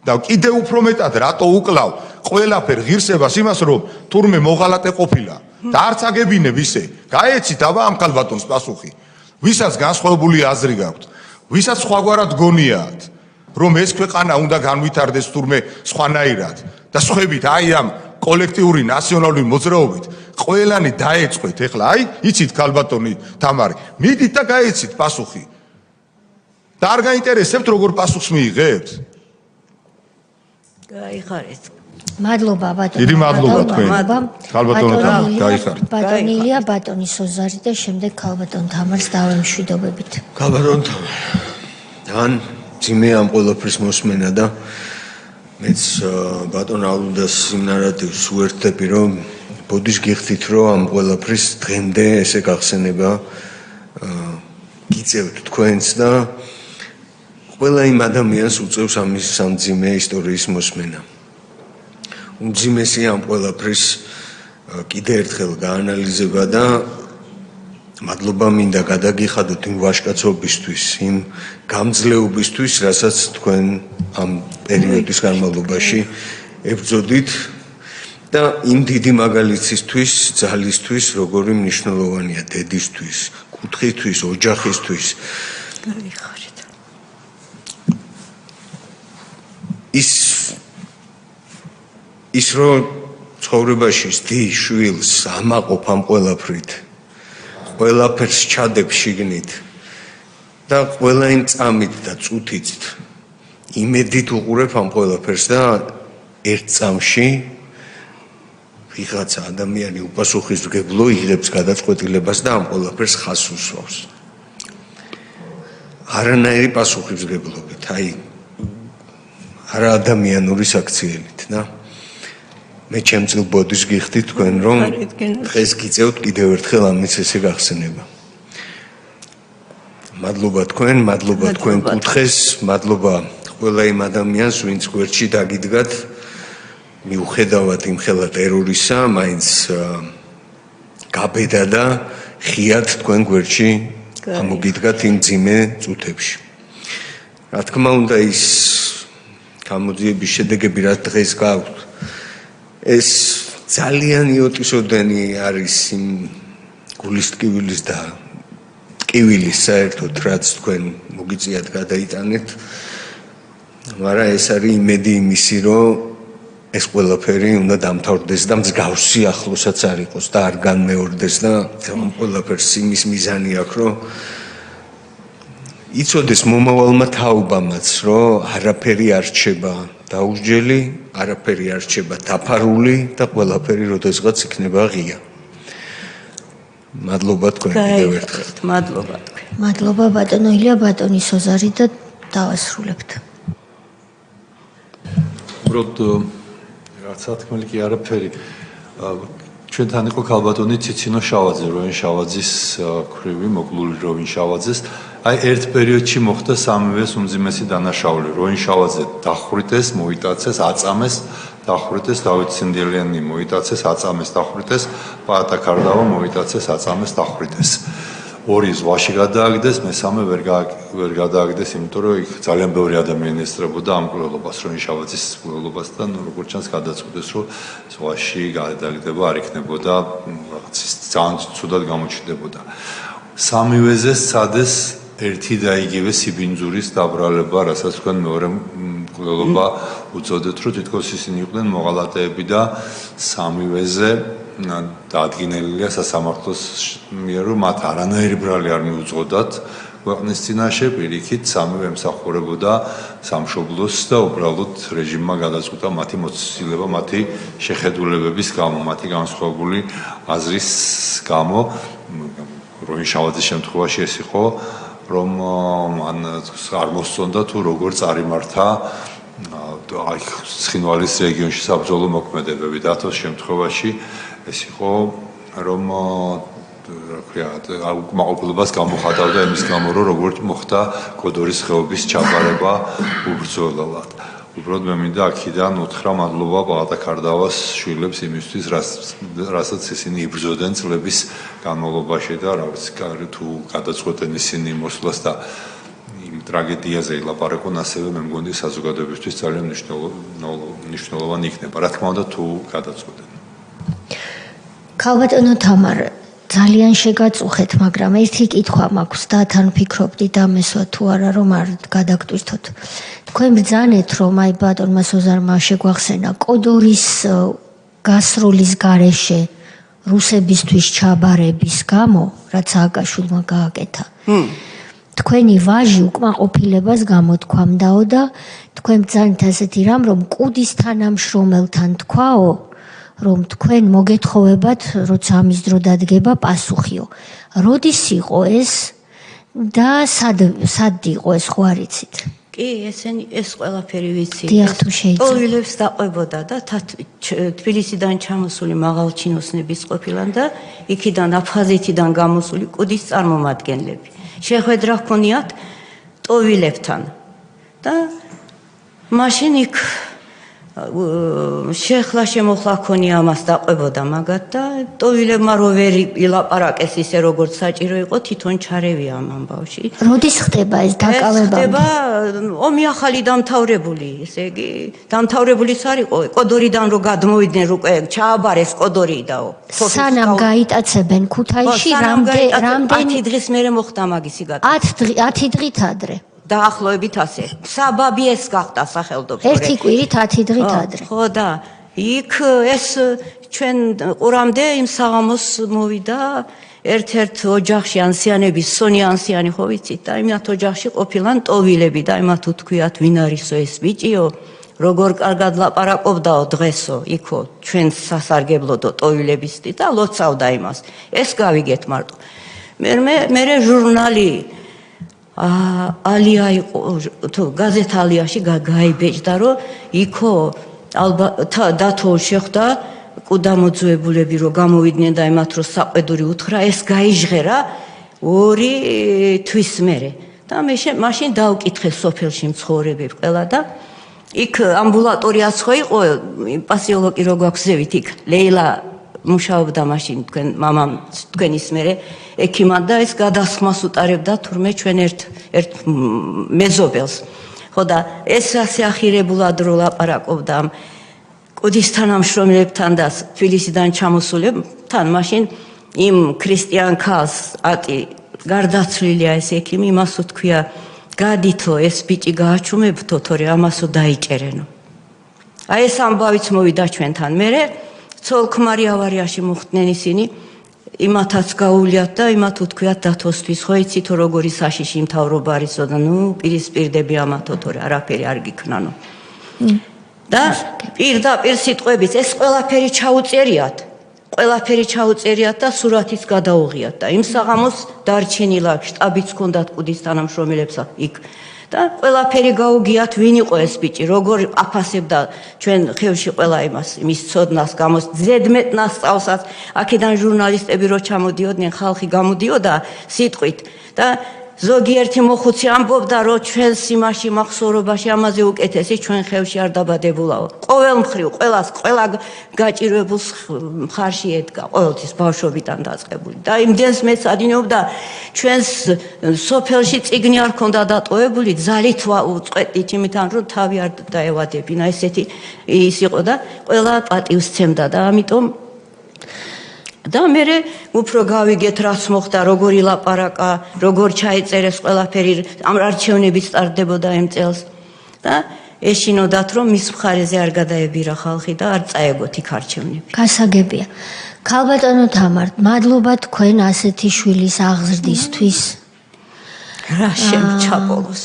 და კიდევ უფრო მეტად რატო უკლავ ყველაფერ ღირსებას იმას რომ თურმე მოღალატე ყოფილა და არც აგებინებ ისე. გაეცით აბა ამ ქალბატონს პასუხი. ვისაც განსხვავებული აზრი გაქვთ, ვისაც სხვაგვარად გონიათ რომ ეს ქვეყანა უნდა განვითარდეს თურმე სხვანაირად და სხვებით აი ამ კოლექტიური ნაციონალური მოძრაობით ყველანი დაეწყვეთ ეხლა აი იცით ქალბატონი თამარი მიდით და გაეცით პასუხი და არ გაინტერესებთ როგორ პასუხს მიიღებთ. გაიხარეთ. მადლობა ბატონო. დიდი მადლობა თქვენ. ქალბატონო თამარი გაიხარეთ. ბატონი ილია, ბატონი სოზარი და შემდეგ ქალბატონ თამარს დავემშვიდობებით. ქალბატონ თან ძიმე ამ ყველაფრის მოსმენა და მეც ბატონ ალუდას იმ ნარატივს უერთდები რომ ბოდიშ გიხდით რომ ამ ყველაფრის დღემდე ესე გახსენება გიწევთ თქვენს და ყველა იმ ადამიანს უწევს ამის სამძიმე ისტორიის მოსმენა. უმძიმესი ამ ყველაფრის კიდე ერთხელ გაანალიზება და მადლობა მინდა გადაგიხადოთ იმ ვაჟკაცობისთვის, იმ გამძლეობისთვის, რასაც თქვენ ამ პერიოდის განმავლობაში ებრძოდით და იმ დიდი მაგალითისთვის, ძალისთვის, როგორი მნიშვნელოვანია დედისთვის, კუთხისთვის, ოჯახისთვის. გაიხარეთ. ის რომ ცხოვრებაში სდი შვილს ამაყობ ამ ყველაფრით ყველაფერს ჩადებ შიგნით და ყველა იმ წამით და წუთით იმედით უყურებ ამ ყველაფერს და ერთ წამში ვიღაცა ადამიანი უპასუხისმგებლო იღებს გადაწყვეტილებას და ამ ყველაფერს ხაზს უსვავს. არანაირი პასუხისმგებლობით, აი არა ადამიანური საქციელით და მე ჩემწილ ბოდიშს გიხდით თქვენ რომ დღეს გიწევთ კიდევ ერთხელ ამის ესე გახსენება. მადლობა თქვენ კუთხეს, მადლობა ყველა იმ ადამიანს, ვინც გვერდში დაგიდგათ, მიუხედავად იმ ხელა ტერორისა, მაინც გაბედა და ღიად თქვენ გვერდში ამოგიდგათ იმ ძიმე წუთებში. რა თქმა უნდა ის გამოძიების შედეგები რაც დღეს გაქვთ ეს ძალიან იოტისოდენი არის იმ გულის ტკივილის და ტკივილის საერთოდ რაც თქვენ მოგიწიათ გადაიტანეთ მაგრამ ეს არის იმედი იმისი რომ ეს ყველაფერი უნდა დამთავრდეს და მსგავსი ახლოსაც არ იყოს და არ განმეორდეს და ამ ყველაფერს იმის მიზანი აქვს რომ იცოდეს მომავალმა თაობამაც რომ არაფერი არ რჩება დაუსჯელი, არაფერი არ რჩება დაფარული და ყველაფერი როდესღაც იქნება ღია. მადლობა თქვენ კიდევ ერთხელ. მადლობა თქვენ. მადლობა ბატონო ილია, ბატონი სოზარი და დავასრულებთ. უბრალოდ რაც თქმელი კი არაფერი. ჩვენთან იყო ქალბატონი ციცინო შავაძე, როინ შავაძის ქვრივი მოკლული როინ შავაძეს. აი ერთ პერიოდში მოხდა სამივეს უმძიმესი დანაშაული. როინ შავაძე დახვრიტეს, მოიტაცეს, აწამეს, დახვრიტეს, დავით სინდელიანი მოიტაცეს, აწამეს, დახვრიტეს, პაატა კარდავა მოიტაცეს, აწამეს, დახვრიტეს. ორი ზღვაში გადააგდეს, მესამე ვერ გადააგდეს, იმიტომ რომ იქ ძალიან ბევრი ადამიანი ესწრებოდა ამ კვლელობას, როინ შავაძის კვლელობას და როგორც ჩანს გადაწყვეტეს, რომ ზღვაში გადააგდება, არ იქნებოდა რაღაც ძალიან ცუდად გამოჩნდებოდა. სამივეზე სცადეს ერთი და იგივე სიბინძურის დაბრალება, რასაც თქვენ მეორე კვლელობა უწოდეთ, რომ თითქოს ისინი იყვნენ მოღალატეები და სამივეზე დაადგინელია სასამართლოს მიერ, რომ მათ არანაირი ბრალი არ მიუძღოდათ ქვეყნის წინაშე, პირიქით სამივე ემსახურებოდა სამშობლოს და უბრალოდ რეჟიმმა გადაწყვიტა მათი მოცილება, მათი შეხედულებების გამო, მათი განსხვავებული აზრის გამო. როინ შავაძის შემთხვევაში ეს იყო, რომ მან არ მოსწონდა თუ როგორ წარიმართა აი ცხინვალის რეგიონში საბრძოლო მოქმედებები. დათოს შემთხვევაში ეს იყო, რომ რა ქვია, უკმაყოფილებას გამოხატავდა იმის გამო, რომ როგორ მოხდა კოდორის ხეობის ჩაბარება უბრძოლელად. უბრალოდ მე მინდა აქედან უთხრა მადლობა პაატა კარდავას შვილებს იმისთვის, რასაც ისინი იბრძოდნენ წლების განმავლობაში და რა ვიცი, თუ გადაწყვეტენ ისინი მოსვლას და იმ ტრაგედიაზე ილაპარაკონ, ასევე მე მგონი საზოგადოებისთვის ძალიან მნიშვნელოვანი იქნება. რა თქმა უნდა, თუ გადაწყვეტენ. ქალბატონო თამარ, ძალიან შეგაწუხეთ, მაგრამ ერთი კითხვა მაქვს და თან ვფიქრობდი დამესვა თუ არა რომ არ გადაგტვირთოთ. თქვენ ბრძანეთ რომ აი ბატონმა სოზარმა შეგვახსენა კოდორის გასროლის გარეშე რუსებისთვის ჩაბარების გამო, რაც სააკაშვილმა გააკეთა. თქვენი ვაჟი უკმაყოფილებას გამოთქვამდაო და თქვენ ბრძანეთ ასეთი რამ რომ კუდის თანამშრომელთან თქვაო რომ თქვენ მოგეთხოვებათ, როცა ამის დრო დადგება, პასუხიო. როდის იყო ეს და სად იყო ეს, ხო არ იცით? კი, ესენი ეს ყველაფერი ვიცი. დიახ, თუ შეიძლება. ტოვილებს დაყვებოდა და თბილისიდან ჩამოსული მაღალჩინოსნების ყოფილან და იქიდან აფხაზეთიდან გამოსული კუდის წარმომადგენლები. შეხვედრა ჰქონიათ ტოვილებთან და მაშინ იქ შეხლა შემოხლა ქონია ამას დაყვებოდა მაგათ და ტოვილებმა რო ვერ ილაპარაკეს ისე როგორც საჭირო იყო თვითონ ჩარევია ამ ამბავში. როდის ხდება ეს დაკავება? ხდება ომი ახალი დამთავრებული, ესე იგი დამთავრებულიც არ იყო კოდორიდან რო გადმოვიდნენ უკვე ჩააბარეს კოდორი დაო. სანამ გაიტაცებენ ქუთაისში რამდენი 10 დღის მერე მოხდა მაგისი გატა. 10 დღით ადრე. დაახლოებით ასე. საბაბი ეს გახდა სახელმწიფო. ერთი კვირით 10 დღით ადრე. ხო და იქ ეს ჩვენ ყურამდე იმ საღამოს მოვიდა ერთ-ერთ ოჯახში ანსიანების სონი ანსიანი ხო ვიცით და იმათ ოჯახში ყოფილან ტოვილები და იმათ უთქვიათ ვინ არისო ეს ბიჭიო როგორ კარგად ლაპარაკობდაო დღესო იქო ჩვენ სასარგებლოდო ტოვილებისტი და ლოცავდა იმას. ეს გავიგეთ მარტო. მე ჟურნალი ალია იყო თუ გაზეთ ალიაში გაიბეჭდა რომ იქო ალბათ დათო შეხვდა კუდამოძუებულები რომ გამოვიდნენ და იმათ რომ საყვედური უთხრა ეს გაიჟღერა 2 თვის მერე და მე მაშინ დავკითხე სოფელში მცხოვრებები ყველა და იქ ამბულატორიაც ხო იყო პასიოლოგი რო გვაქვს ზევით იქ ლეილა მუშაობდა მაშინ თქვენ მამამ თქვენის მერე ექიმად და ეს გადასხმას უტარებდა თურმე ჩვენ ერთ მეზობელს. ხო და ეს ასე ახირებულად რო ლაპარაკობდა კუდის თანამშრომლებთან და თბილისიდან ჩამოსულებთან მაშინ იმ ქრისტიან ქალს ატი გარდაცვლილია ეს ექიმი იმას უთქვია გადითო ეს ბიჭი გააჩუმებთო თორე ამასო დაიჭერენო. აი ეს ამბავიც მოვიდა ჩვენთან. მერე ცოლ-ქმარი ავარიაში მოხვდნენ ისინი, იმათაც გაუვლიათ და იმათ უთქვიათ დათოსთვის, ხო იცით როგორი საშიში მთავრობა არისო და პირისპირდები ამათო თორე არაფერი არ გიქნანო. და პირდაპირ სიტყვებით ეს ყველაფერი ჩაუწერიათ და სურათიც გადაუღიათ და იმ საღამოს დარჩენილა შტაბიც ჰქონდათ კუდის თანამშრომელებსა იქ და ყველაფერი გაუგიათ ვინ იყო ეს ბიჭი როგორ აფასებდა ჩვენ ხევში ყველა იმის ცოდნას გამოს ზედმეტ ნასწავსაც აქედან ჟურნალისტები რო ჩამოდიოდნენ ხალხი გამოდიოდა სიტყვით და ზოგიერთი მოხუცი ამბობდა რომ ჩვენს იმაში მახსოვრობაში ამაზე უკეთესი ჩვენ ხევში არ დაბადებულაო ყოველ მხრივ ყველა გაჭირვებულს მხარში ედგა ყოველთვის ბავშვობიდან დაწყებული და იმდენს მეც ადინობდა ჩვენს სოფელში წიგნი არ ქონდა დატოვებული ძალით უწყვეტით იმიდან რომ თავი არ დაევადებინა ესეთი ის იყო და ყველა პატივს სცემდა და ამიტომ და მე უფრო გავიგეთ რაც მოხდა როგორი ლაპარაკა როგორ ჩაიწერეს ყველაფერი ამ არჩევნებით სტარდებოდა იმ წელს და ეშინოდათ რომ მის მხარეზე არ გადაებირა ხალხი და არ წაეგოთ იქ არჩევნები. გასაგებია. ქალბატონო თამარ, მადლობა თქვენ ასეთი შვილის აღზრდისთვის. რა შემჩაბოლოს.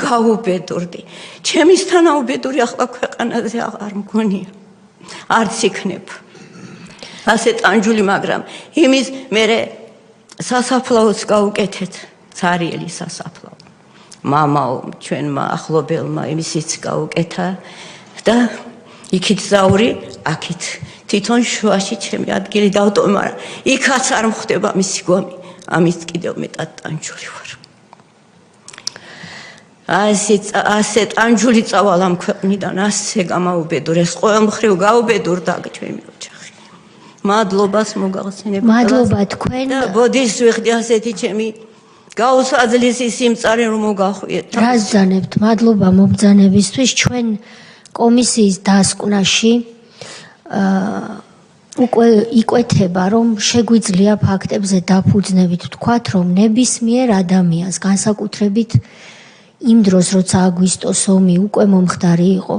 გაუბედურდი. ჩემის თანაუბედური ახლა ქვეყანაზე აღარ მგონია. არც იქნება. ასე ტანჯული, მაგრამ იმის მერე სასაფლაოც გაუკეთეთ, ცარიელი სასაფლაო. მამაო, ჩვენმა ახლობელმა იმისიც გაუკეთა და იქით ზაური, აქით თვითონ შუაში ჩემი ადგილი დავტოვე, მაგრამ იქაც არ მხდება მისი გვამი, ამის კიდევ მეტად ტანჯული ვარ. ასე ტანჯული წავალ ამ ქვეყნიდან, ასე გამაუბედურ, ეს ყოველ მხრივ გაუბედურდა ჩვენი ოჯახი. მადლობას მოგახსენებ. მადლობა თქვენ. და ბოდის ვიხდი ასეთი ჩემი გაუსაძლისი სიმწარე რომ მოგახვიეთ. რას ბრძანებთ? მადლობა მობრძანებისთვის. ჩვენ კომისიის დასკვნაში უკვე იკვეთება რომ შეგვიძლია ფაქტებზე დაფუძნებით ვთქვათ რომ ნებისმიერ ადამიანს განსაკუთრებით იმ დროს როცა აგვისტოს ომი უკვე მომხდარი იყო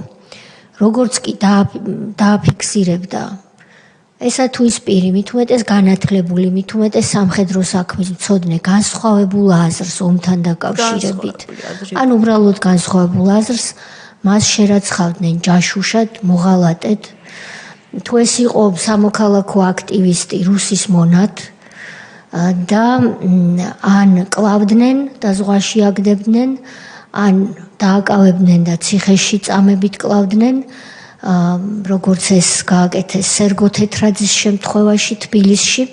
როგორც კი დააფიქსირებდა ესა თუ ის პირი მით უმეტეს განათლებული მით უმეტეს სამხედრო საქმის მცოდნე განსხვავებულ აზრს ომთან დაკავშირებით ან უბრალოდ განსხვავებულ აზრს მას შერაცხავდნენ ჯაშუშად მოღალატედ თუ ეს იყო სამოქალაქო აქტივისტი რუსის მონად და ან კლავდნენ და ზღვაში აგდებდნენ ან დააკავებდნენ და ციხეში წამებით კლავდნენ როგორც ეს გააკეთეს სერგო თეთრაძის შემთხვევაში თბილისში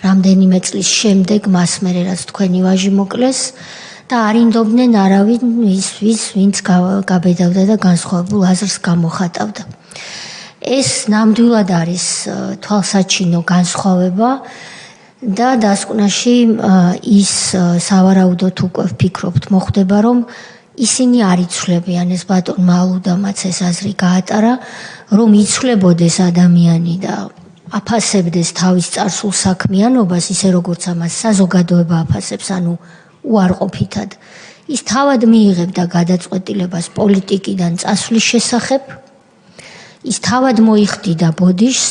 რამდენიმე წლის შემდეგ მას მერე რაც თქვენი ვაჟი მოკლეს და არინდობდნენ არავინ ვინც გაბედავდა და განსხვავებულ აზრს გამოხატავდა ეს ნამდვილად არის თვალსაჩინო განსხვავება და დასკვნაში ის სავარაუდოდ უკვე ვფიქრობთ მოხდება რომ ისინი არ იცვლებიან ეს ბატონმა ალუდამაც ეს აზრი გაატარა რომ იცვლებოდეს ადამიანი და აფასებდეს თავის წარსულ საქმიანობას ისე როგორც ამას საზოგადოება აფასებს ანუ უარყოფითად ის თავად მიიღებდა გადაწყვეტილებას პოლიტიკიდან წასვლის შესახებ ის თავად მოიხდიდა ბოდიშს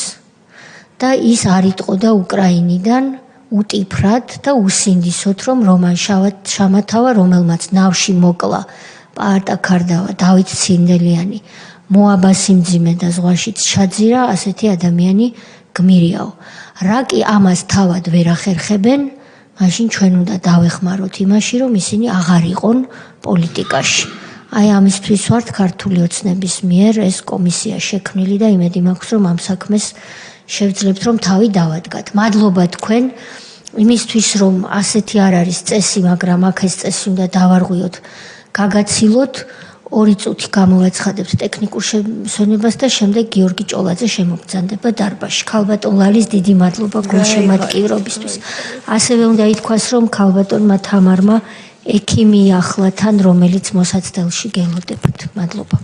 და ის არ იტყოდა უკრაინიდან უტიფრად და უსინდისოდ რომ რომან შამათავა რომელმაც ნავში მოკლა პაარტა ქარდავა დავით ცინდელიანი მოაბასიმძიმე და ზღვაშიც ჩაძირა ასეთი ადამიანი გმირიაო რა კი ამას თავად ვერ ახერხებენ მაშინ ჩვენ უნდა დავეხმაროთ იმაში რომ ისინი აღარ იყონ პოლიტიკაში აი ამისთვის ვართ ქართული ოცნების მიერ ეს კომისია შექმნილი და იმედი მაქვს რომ ამ საქმეს შევძლებთ რომ თავი დავადგათ მადლობა თქვენ იმისთვის რომ ასეთი არ არის წესი მაგრამ აქ ეს წესი უნდა დავარღვიოთ გაგაცილოთ 2 წუთი გამოვაცხადებთ ტექნიკურ შემსვენებას და შემდეგ გიორგი ჭოლაძე შემოგზანდება დარბაზში. ქალბატონ ლალის დიდი მადლობა გულშემატკივრობისთვის. ასევე უნდა ითქვას, რომ ქალბატონმა თამარმა ექიმი ახლათან, რომელიც მოსაცდელში გელოდებათ. მადლობა.